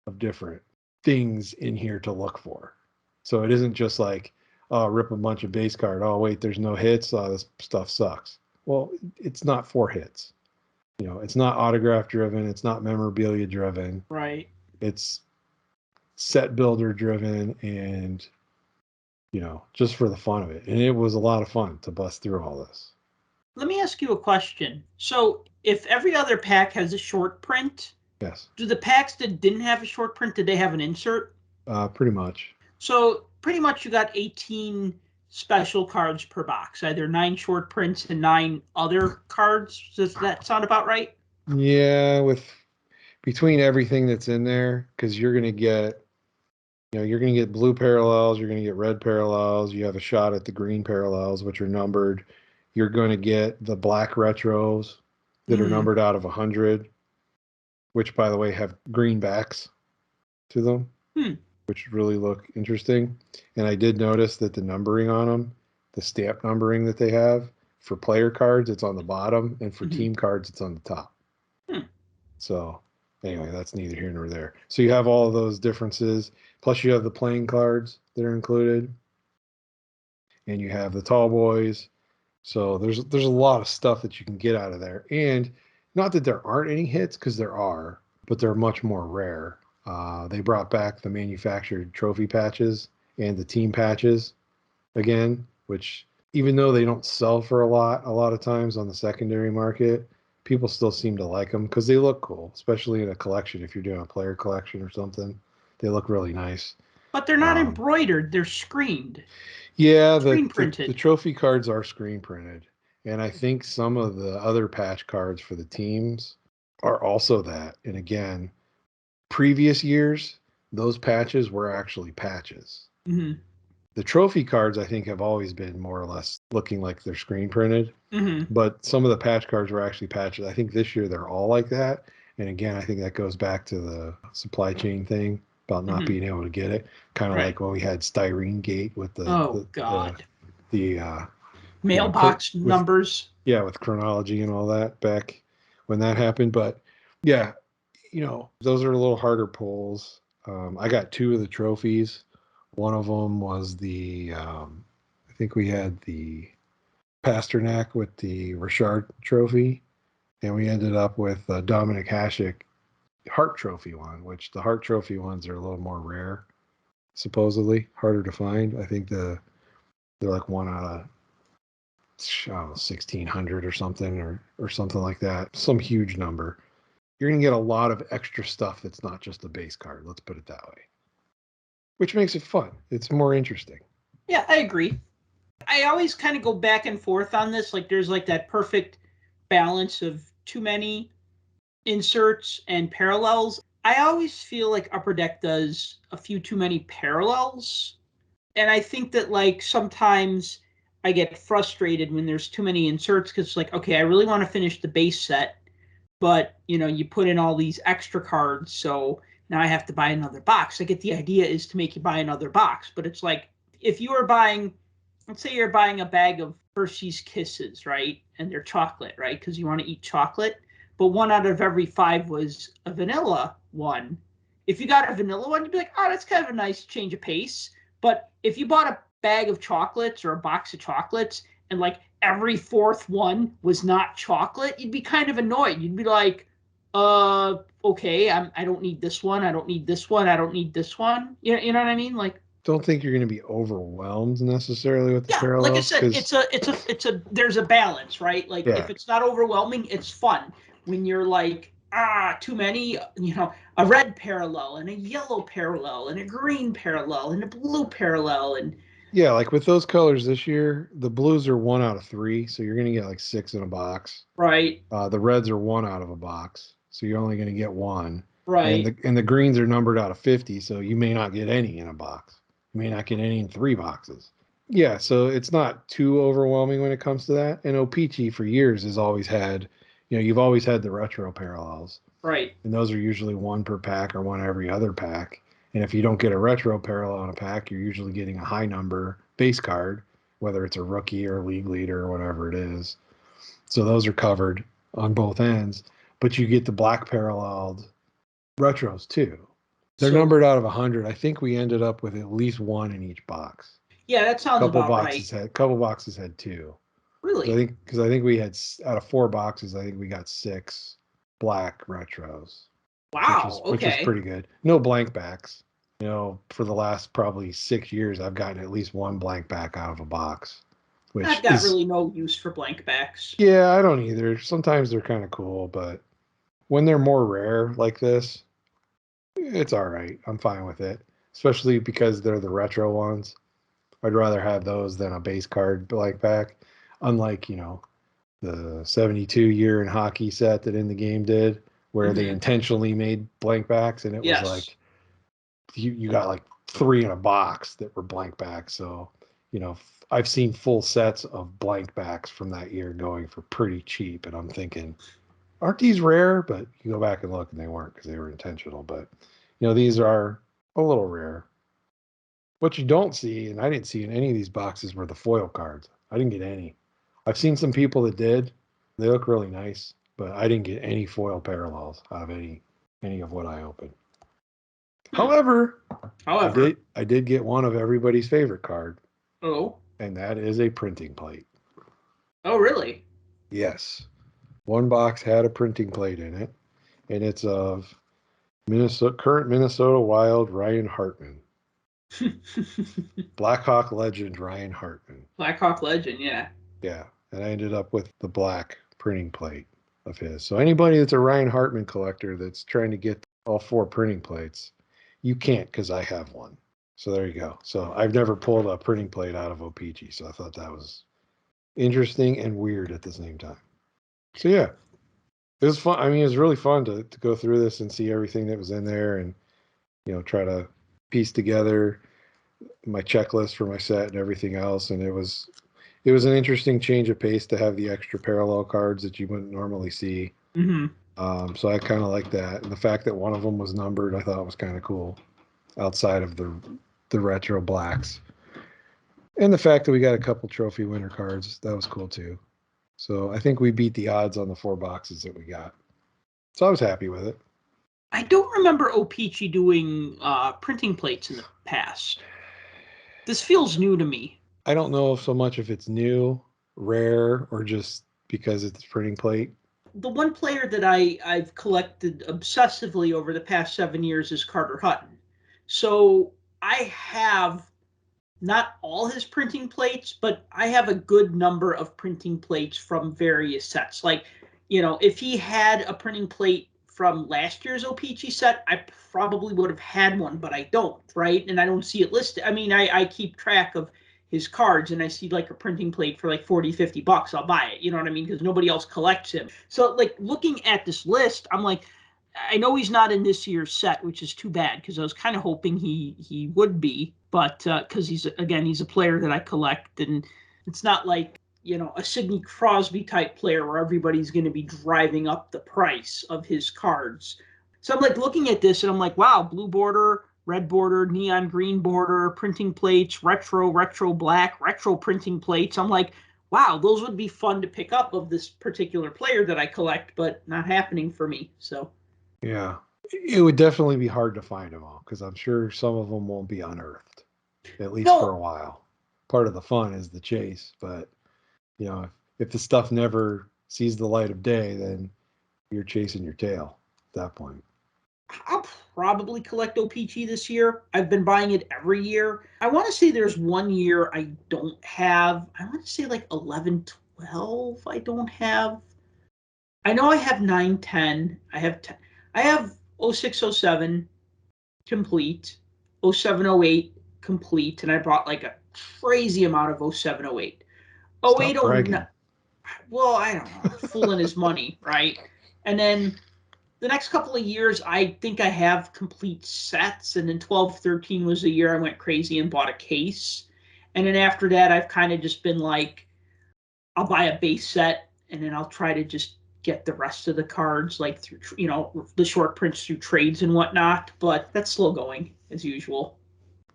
of different things in here to look for. So it isn't just like, oh, rip a bunch of base card. Oh, wait, there's no hits. Oh, this stuff sucks. Well, it's not for hits. It's not autograph driven. It's not memorabilia driven. Right. It's set builder driven and, just for the fun of it. And it was a lot of fun to bust through all this. Let me ask you a question. So if every other pack has a short print, yes, do the packs that didn't have a short print, did they have an insert? Pretty much. So pretty much you got 18 special cards per box, either 9 short prints and 9 other cards. Does that sound about right? Yeah, between everything that's in there, because you're going to get, blue parallels, you're going to get red parallels, you have a shot at the green parallels, which are numbered. You're going to get the black retros that are numbered out of 100, which, by the way, have green backs to them, which really look interesting. And I did notice that the numbering on them, the stamp numbering that they have, for player cards, it's on the bottom, and for team cards, it's on the top. So anyway, that's neither here nor there. So you have all of those differences. Plus you have the playing cards that are included. And you have the tall boys. So there's a lot of stuff that you can get out of there. And not that there aren't any hits, because there are, but they're much more rare. They brought back the manufactured trophy patches and the team patches again, which even though they don't sell for a lot of times on the secondary market, people still seem to like them because they look cool, especially in a collection. If you're doing a player collection or something, they look really nice. But they're not embroidered; they're screened. Yeah, screen printed. The trophy cards are screen printed, and I think some of the other patch cards for the teams are also that. And again, previous years, those patches were actually patches. Mm-hmm. The trophy cards, I think, have always been more or less looking like they're screen printed. Mm-hmm. But some of the patch cards were actually patches. I think this year they're all like that. And again, I think that goes back to the supply chain thing about not being able to get it. Kind of like when we had Styrene Gate with the mailbox numbers. With chronology and all that back when that happened. But yeah, those are a little harder pulls. I got 2 of the trophies. One of them was I think we had the Pasternak with the Richard trophy, and we ended up with Dominic Hasek Hart trophy one, which the Hart trophy ones are a little more rare, supposedly harder to find. I think they're like one out of 1,600 or something, or something like that, some huge number. You're gonna get a lot of extra stuff that's not just a base card. Let's put it that way. Which makes it fun. It's more interesting. Yeah, I agree. I always kind of go back and forth on this. Like there's like that perfect balance of too many inserts and parallels. I always feel like Upper Deck does a few too many parallels. And I think that like sometimes I get frustrated when there's too many inserts because it's like, okay, I really want to finish the base set, but you put in all these extra cards, so now I have to buy another box. I get the idea is to make you buy another box, but it's like if you are buying, let's say you're buying a bag of Hershey's Kisses, right? And they're chocolate, right? Because you want to eat chocolate. But 1 out of every 5 was a vanilla one. If you got a vanilla one, you'd be like, oh, that's kind of a nice change of pace. But if you bought a bag of chocolates or a box of chocolates and like every 4th one was not chocolate, you'd be kind of annoyed. You'd be like, okay, I don't need this one. I don't need this one. I don't need this one. You know what I mean? Like, don't think you're going to be overwhelmed necessarily with the parallels. Like I said, there's a balance, right? Like if it's not overwhelming, it's fun. When you're like, too many, a red parallel and a yellow parallel and a green parallel and a blue parallel and yeah, like with those colors this year, the blues are 1 out of 3, so you're going to get like 6 in a box. Right. The reds are 1 out of a box, so you're only going to get 1. Right. And the greens are numbered out of 50, so you may not get any in a box. You may not get any in 3 boxes. Yeah, so it's not too overwhelming when it comes to that. And O-Pee-Chee for years has always had, you've always had the retro parallels. Right. And those are usually 1 per pack or 1 every other pack. And if you don't get a retro parallel in a pack, you're usually getting a high number base card, whether it's a rookie or league leader or whatever it is. So those are covered on both ends. But you get the black paralleled retros too. They're numbered out of 100. I think we ended up with at least 1 in each box. Yeah, that sounds about right. Couple boxes had 2. Really? Because I think we had, out of 4 boxes, I think we got 6 black retros. Wow. Which is pretty good. No blank backs. For the last probably 6 years, I've gotten at least 1 blank back out of a box. I've got really no use for blank backs. Yeah, I don't either. Sometimes they're kind of cool, but when they're more rare like this, it's all right. I'm fine with it, especially because they're the retro ones. I'd rather have those than a base card blank back. Unlike, the 72 year in hockey set that In the Game did, where they intentionally made blank backs, and it was like you got like 3 in a box that were blank backs. So, I've seen full sets of blank backs from that year going for pretty cheap, and I'm thinking, aren't these rare? But you go back and look, and they weren't because they were intentional. But these are a little rare. What you don't see, and I didn't see in any of these boxes, were the foil cards. I didn't get any. I've seen some people that did. They look really nice, but I didn't get any foil parallels out of any of what I opened. However, I did get one of everybody's favorite card. Oh. And that is a printing plate. Oh, really? Yes. One box had a printing plate in it, and it's of current Minnesota Wild Ryan Hartman. Blackhawk legend Ryan Hartman. Blackhawk legend, yeah. Yeah, and I ended up with the black printing plate of his. So anybody that's a Ryan Hartman collector that's trying to get all 4 printing plates, you can't because I have one. So there you go. So I've never pulled a printing plate out of O-Pee-Chee, so I thought that was interesting and weird at the same time. So yeah, it was fun. I mean, it was really fun to go through this and see everything that was in there, and try to piece together my checklist for my set and everything else. And it was an interesting change of pace to have the extra parallel cards that you wouldn't normally see. So I kind of like that, and the fact that one of them was numbered, I thought was kind of cool. Outside of the retro blacks, and the fact that we got a couple trophy winner cards, that was cool too. So I think we beat the odds on the 4 boxes that we got. So I was happy with it. I don't remember O-Pee-Chee doing printing plates in the past. This feels new to me. I don't know so much if it's new, rare, or just because it's printing plate. The one player that I've collected obsessively over the past 7 years is Carter Hutton. So I have not all his printing plates, but I have a good number of printing plates from various sets. Like, if he had a printing plate from last year's O-Pee-Chee set, I probably would have had one, but I don't, right? And I don't see it listed. I mean, I keep track of his cards, and I see like a printing plate for like 40, 50 bucks. I'll buy it. You know what I mean? Because nobody else collects him. So like looking at this list, I'm like, I know he's not in this year's set, which is too bad because I was kind of hoping he would be, but because he's a player that I collect, and it's not like a Sidney Crosby type player where everybody's going to be driving up the price of his cards. So I'm like looking at this and I'm like, wow, blue border, red border, neon green border, printing plates, retro black, retro printing plates. I'm like, wow, those would be fun to pick up of this particular player that I collect, but not happening for me. So. Yeah, it would definitely be hard to find them all because I'm sure some of them won't be unearthed, at least for a while. Part of the fun is the chase, but if the stuff never sees the light of day, then you're chasing your tail at that point. probably collect O-Pee-Chee this year. I've been buying it every year. I want to say there's one year I don't have. I want to say like 11, 12 I don't have. I know I have 9, 10. I have 06, 07 complete, 07, 08 complete, and I bought like a crazy amount of 07, 08. Stop 08, bragging. 09. Well, I don't know. Fooling his money, right? And then the next couple of years, I think I have complete sets. And then 12, 13 was the year I went crazy and bought a case. And then after that, I've kind of just been like, I'll buy a base set and then I'll try to just get the rest of the cards, like through, the short prints through trades and whatnot. But that's slow going as usual.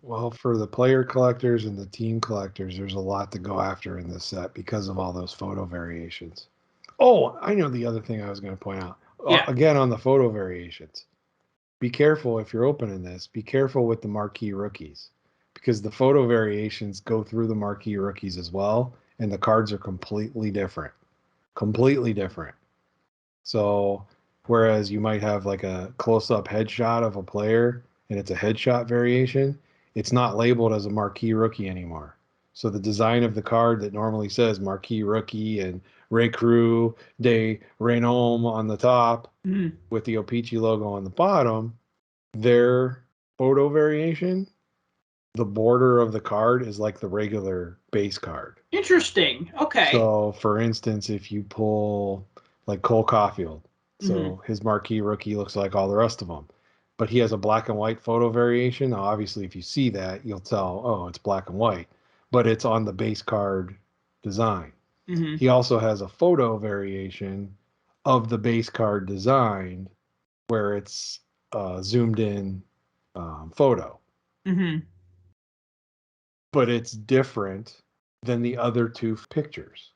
Well, for the player collectors and the team collectors, there's a lot to go after in this set because of all those photo variations. Oh, I know the other thing I was going to point out. Yeah. Again, on the photo variations, be careful if you're opening this. Be careful with the Marquee Rookies because the photo variations go through the Marquee Rookies as well, and the cards are completely different. Completely different. So, whereas you might have like a close-up headshot of a player and it's a headshot variation, it's not labeled as a Marquee Rookie anymore. So the design of the card that normally says Marquee Rookie and Recru de Renom on the top with the O-Pee-Chee logo on the bottom, their photo variation, the border of the card is like the regular base card. Interesting. Okay. So, for instance, if you pull like Cole Caulfield, so his Marquee Rookie looks like all the rest of them, but he has a black and white photo variation. Now, obviously, if you see that, you'll tell, oh, it's black and white, but it's on the base card design. He also has a photo variation of the base card design where it's zoomed in photo. But it's different than the other two pictures.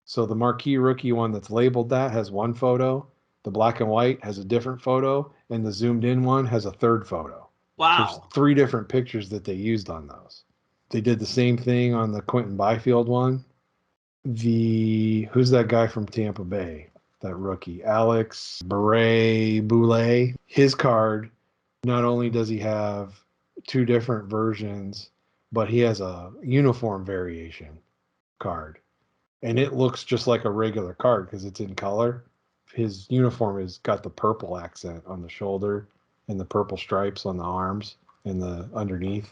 So the Marquee Rookie one that's labeled that has one photo, the black and white has a different photo, and the zoomed in one has a third photo. Wow. So there's 3 different pictures that they used on those. They did the same thing on the Quentin Byfield one. Who's that guy from Tampa Bay? That rookie, Alex Boulay. His card, not only does he have 2 different versions, but he has a uniform variation card. And it looks just like a regular card because it's in color. His uniform has got the purple accent on the shoulder and the purple stripes on the arms and the underneath.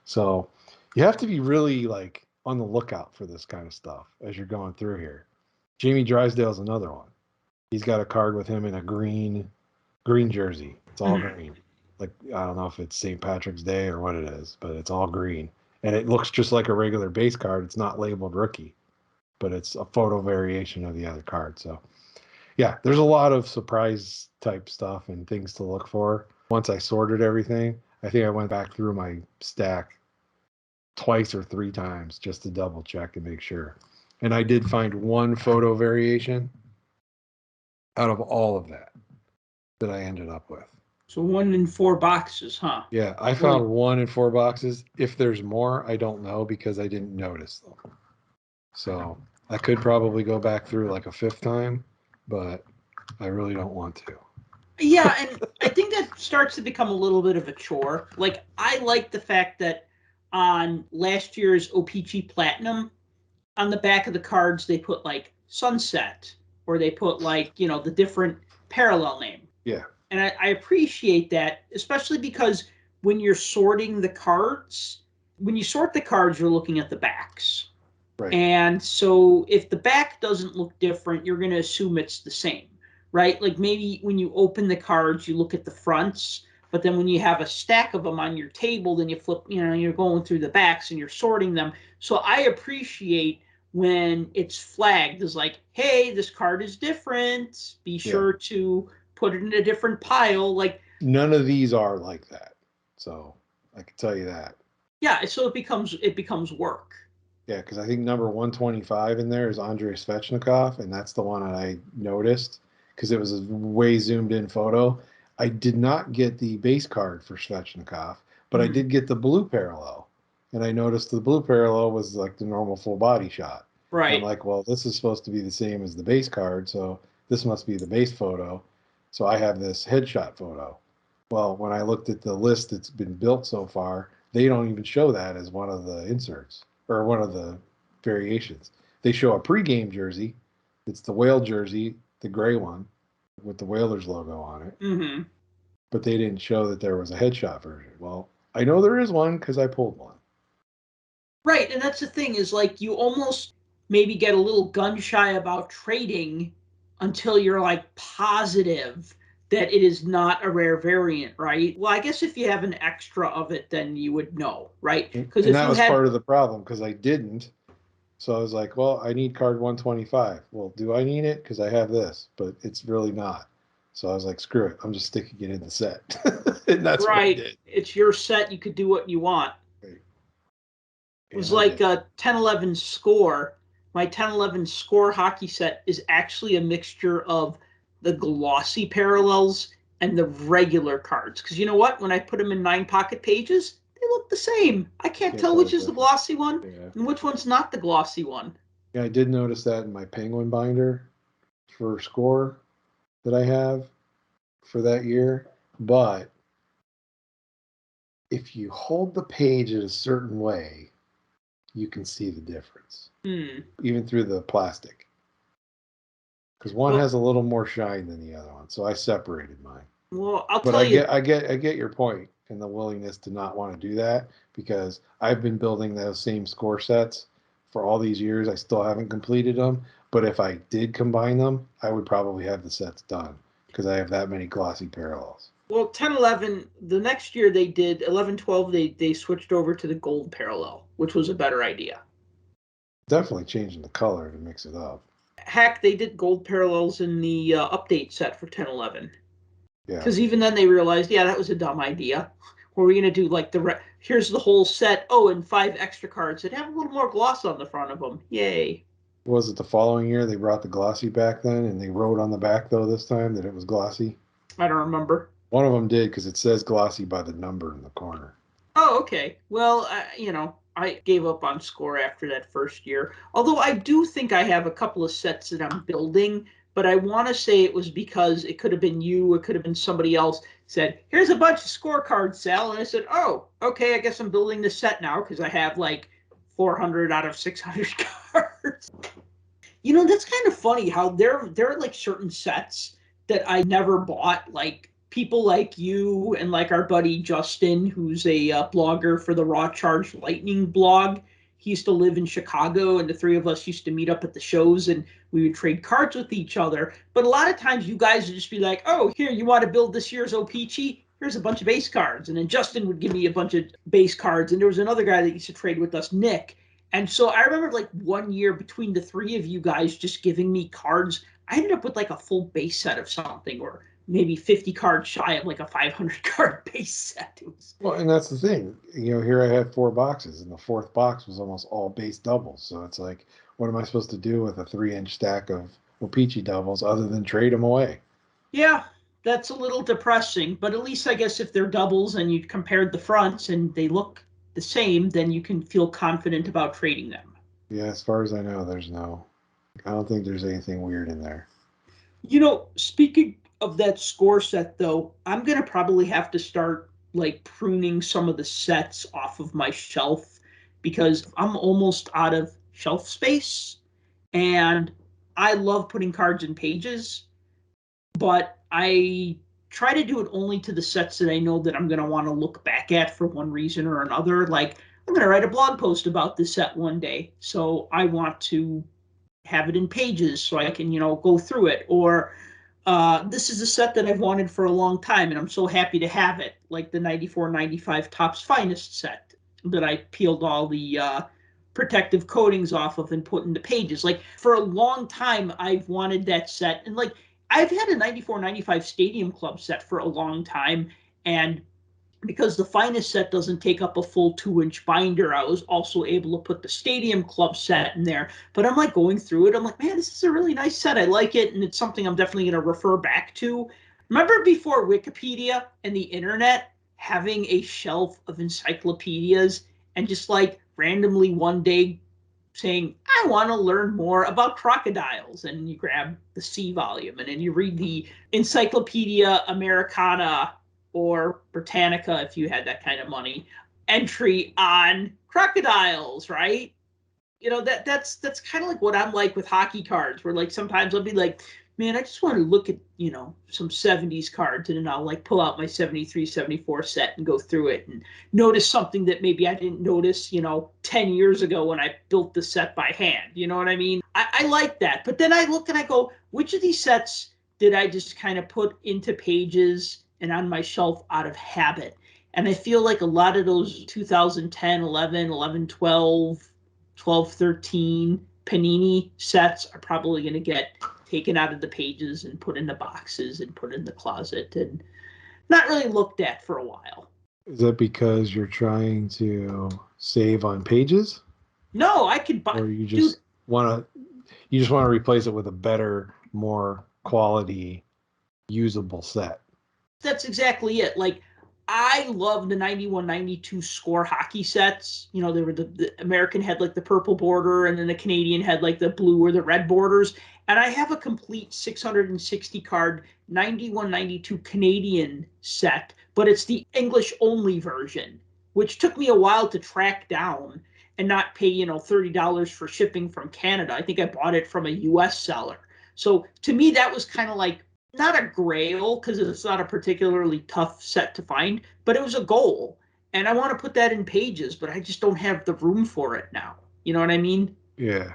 So you have to be really like on the lookout for this kind of stuff as you're going through here. Jamie Drysdale's another one. He's got a card with him in a green jersey. It's all green. Like, I don't know if it's St. Patrick's Day or what it is, but it's all green. And it looks just like a regular base card. It's not labeled rookie, but it's a photo variation of the other card. So, yeah, there's a lot of surprise type stuff and things to look for. Once I sorted everything, I think I went back through my stack twice or 3 times just to double check and make sure. And I did find one photo variation out of all of that I ended up with. So 1 in 4 boxes, huh? Yeah, I found 1 in 4 boxes. If there's more, I don't know because I didn't notice them. So I could probably go back through like a 5th time, but I really don't want to. Yeah, and I think that starts to become a little bit of a chore. Like, I like the fact that on last year's O-Pee-Chee Platinum, on the back of the cards, they put like Sunset, or they put like, the different parallel name. Yeah. And I appreciate that, especially because when you're sorting the cards, when you sort the cards, you're looking at the backs. Right. And so if the back doesn't look different, you're going to assume it's the same, right? Like maybe when you open the cards, you look at the fronts, but then when you have a stack of them on your table, then you flip, you're going through the backs and you're sorting them. So I appreciate when it's flagged as like, hey, this card is different. Be sure to put it in a different pile. Like, none of these are like that. So I can tell you that. Yeah, so it becomes work. Yeah, because I think number 125 in there is Andrei Svetchnikov, and that's the one that I noticed because it was a way zoomed in photo. I did not get the base card for Svetchnikov, but I did get the blue parallel. And I noticed the blue parallel was like the normal full body shot. Right. And I'm like, well, this is supposed to be the same as the base card, so this must be the base photo. So I have this headshot photo. Well, when I looked at the list that's been built so far, they don't even show that as one of the inserts or one of the variations. They show a pregame jersey. It's the whale jersey, the gray one with the Whalers logo on it. Mm-hmm. But they didn't show that there was a headshot version. Well, I know there is one because I pulled one. Right, and that's the thing is like you almost maybe get a little gun shy about trading until you're like positive that it is not a rare variant, right? Well, I guess if you have an extra of it, then you would know, right? Because And if that you was had, part of the problem because I didn't. So I was like, well, I need card 125. Well, do I need it? Because I have this, but it's really not. So I was like, screw it. I'm just sticking it in the set. And that's what I right, did. it's your set, you could do what you want. Right. It was And I like did. a 10-11 score. My 10-11 score hockey set is actually a mixture of the glossy parallels and the regular cards. Because you know what? When I put them in 9 pocket pages, they look the same. I can't Can't tell tell the which is the difference. glossy one Yeah. and which one's not the glossy one. Yeah, I did notice that in my penguin binder for score that I have for that year. But if you hold the page in a certain way, you can see the difference, even through the plastic. Because one Well, has a little more shine than the other one, so I separated mine. I'll But tell you. I get your point and the willingness to not want to do that because I've been building those same score sets for all these years. I still haven't completed them, but if I did combine them, I would probably have the sets done because I have that many glossy parallels. Well, 10-11, the next year they did 11-12, they switched over to the gold parallel, which was a better idea. Definitely changing the color to mix it up. Heck, they did gold parallels in the update set for 10-11. Yeah. Because even then they realized, yeah, that was a dumb idea. What are we going to do? Like, here's the whole set. Oh, and 5 extra cards that have a little more gloss on the front of them. Yay. Was it the following year they brought the glossy back then and they wrote on the back, though, this time that it was glossy? I don't remember. One of them did because it says glossy by the number in the corner. Oh, okay. Well, I gave up on score after that first year. Although I do think I have a couple of sets that I'm building, but I want to say it was because it could have been you, it could have been somebody else said, "Here's a bunch of scorecards, Sal," and I said, "Oh, okay. I guess I'm building this set now because I have like 400 out of 600 cards." That's kind of funny how there are like certain sets that I never bought, like people like you and like our buddy Justin, who's a blogger for the Raw Charge Lightning blog. He used to live in Chicago, and the three of us used to meet up at the shows, and we would trade cards with each other. But a lot of times, you guys would just be like, "Oh, here, you want to build this year's O-Pee-Chee? Here's a bunch of base cards," and then Justin would give me a bunch of base cards, and there was another guy that used to trade with us, Nick. And so I remember like one year between the three of you guys just giving me cards, I ended up with like a full base set of something, or maybe 50 cards shy of like a 500 card base set. Well, and that's the thing. Here I had 4 boxes, and the fourth box was almost all base doubles. So it's like, what am I supposed to do with a 3-inch stack of O-Pee-Chee doubles other than trade them away? Yeah, that's a little depressing, but at least I guess if they're doubles and you compared the fronts and they look the same, then you can feel confident about trading them. Yeah, as far as I know, I don't think there's anything weird in there. Speaking of that score set, though, I'm going to probably have to start like pruning some of the sets off of my shelf because I'm almost out of shelf space. And I love putting cards in pages, but I try to do it only to the sets that I know that I'm going to want to look back at for one reason or another. Like, I'm going to write a blog post about this set one day. So I want to have it in pages so I can, go through it. Or this is a set that I've wanted for a long time, and I'm so happy to have it, like the 94-95 Topps Finest set that I peeled all the protective coatings off of and put into pages. Like, for a long time, I've wanted that set. And, like, I've had a 94-95 Stadium Club set for a long time, and because the Finest set doesn't take up a full 2-inch binder, I was also able to put the Stadium Club set in there. But I'm like going through it, I'm like, man, this is a really nice set. I like it, and it's something I'm definitely going to refer back to. Remember before Wikipedia and the internet having a shelf of encyclopedias and just like randomly one day saying, I want to learn more about crocodiles. And you grab the C volume and then you read the Encyclopedia Americana or Britannica, if you had that kind of money, entry on crocodiles, right? You know, that's kind of like what I'm like with hockey cards, where like sometimes I'll be like, man, I just want to look at, you know, some 70s cards, and then I'll like pull out my 73, 74 set and go through it and notice something that maybe I didn't notice, you know, 10 years ago when I built the set by hand. You know what I mean? I like that. But then I look and I go, which of these sets did I just kind of put into pages and on my shelf out of habit? And I feel like a lot of those 2010, 11, 11, 12, 12, 13 Panini sets are probably going to get taken out of the pages and put in the boxes and put in the closet and not really looked at for a while. Is that because you're trying to save on pages? No, I could buy. Or you just want to replace it with a better, more quality, usable set? That's exactly it. Like, I love the 91, 92 score hockey sets. You know, they were the American had like the purple border, and then the Canadian had like the blue or the red borders. And I have a complete 660 card 91, 92 Canadian set, but it's the English only version, which took me a while to track down and not pay, you know, $30 for shipping from Canada. I think I bought it from a US seller. So to me, that was kind of like, not a grail, because it's not a particularly tough set to find, but it was a goal. And I want to put that in pages, but I just don't have the room for it now. You know what I mean? Yeah.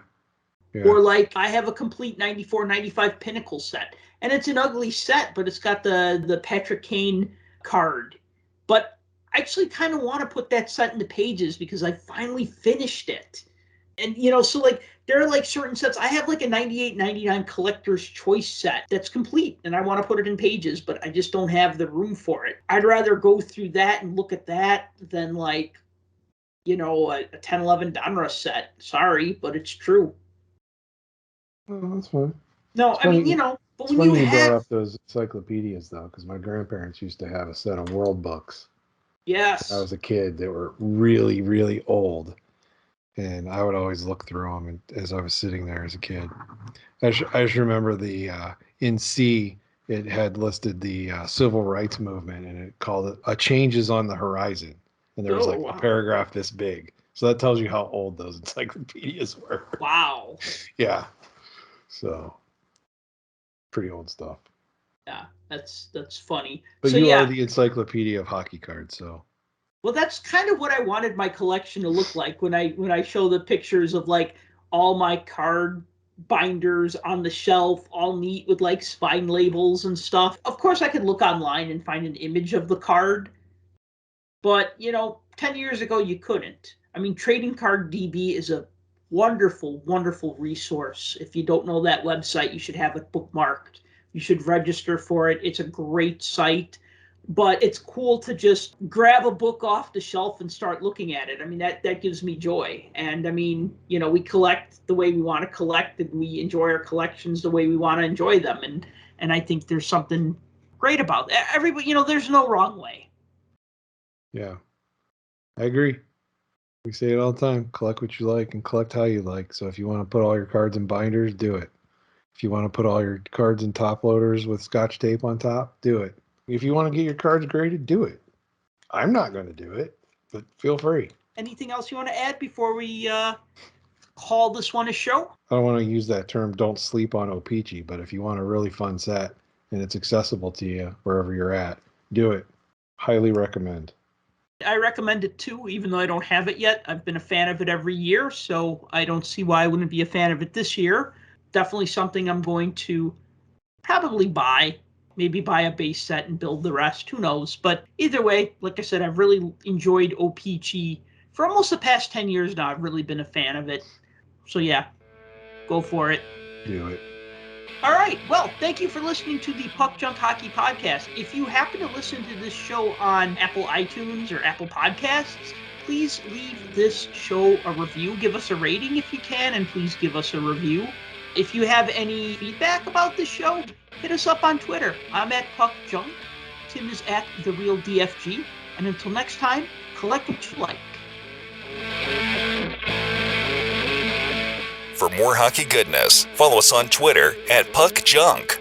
Or like I have a complete 94, 95 Pinnacle set. And it's an ugly set, but it's got the Patrick Kane card. But I actually kind of want to put that set into pages because I finally finished it. And, you know, so like there are like certain sets. I have like a 98, 99 collector's choice set that's complete, and I want to put it in pages, but I just don't have the room for it. I'd rather go through that and look at that than like, you know, a 10, 11 Donruss set. Sorry, but it's true. Oh, that's fine. No, It's I mean, funny, you know, but it's when funny you brought have, up those encyclopedias, though, because my grandparents used to have a set of world books yes, when I was a kid that were really, really old. And I would always look through them as I was sitting there as a kid. I just remember the in C, it had listed the civil rights movement, and it called it "A Change is on the Horizon," and there was like a paragraph this big. So that tells you how old those encyclopedias were. Wow. Yeah. So pretty old stuff. Yeah, that's funny. But so you yeah, are the encyclopedia of hockey cards, so. well, that's kind of what I wanted my collection to look like when I show the pictures of like all my card binders on the shelf, all neat with like spine labels and stuff. Of course, I could look online and find an image of the card, but you know, 10 years ago you couldn't. I mean, Trading Card DB is a wonderful, wonderful resource. If you don't know that website, you should have it bookmarked. You should register for it. It's a great site. But it's cool to just grab a book off the shelf and start looking at it. I mean, that gives me joy. And I mean, you know, we collect the way we want to collect, and we enjoy our collections the way we want to enjoy them. And I think there's something great about that. Everybody, you know, there's no wrong way. Yeah, I agree. We say it all the time. Collect what you like and collect how you like. So if you want to put all your cards in binders, do it. If you want to put all your cards in top loaders with Scotch tape on top, do it. If you want to get your cards graded, do it. I'm not going to do it, but feel free. Anything else you want to add before we call this one a show? I don't want to use that term, don't sleep on O-Pee-Chee, but if you want a really fun set and it's accessible to you wherever you're at, do it. Highly recommend. I recommend it too, even though I don't have it yet. I've been a fan of it every year, so I don't see why I wouldn't be a fan of it this year. Definitely something I'm going to probably buy. Maybe buy a base set and build the rest. Who knows? But either way, like I said, I've really enjoyed O-Pee-Chee for almost the past 10 years now. I've really been a fan of it. So yeah, go for it. Do it. All right. Well, thank you for listening to the Puck Junk Hockey Podcast. If you happen to listen to this show on Apple iTunes or Apple Podcasts, please leave this show a review. Give us a rating if you can, and please give us a review. If you have any feedback about this show, hit us up on Twitter. I'm at Puck Junk. Tim is at The Real DFG. And until next time, collect what you like. For more hockey goodness, follow us on Twitter at Puck Junk.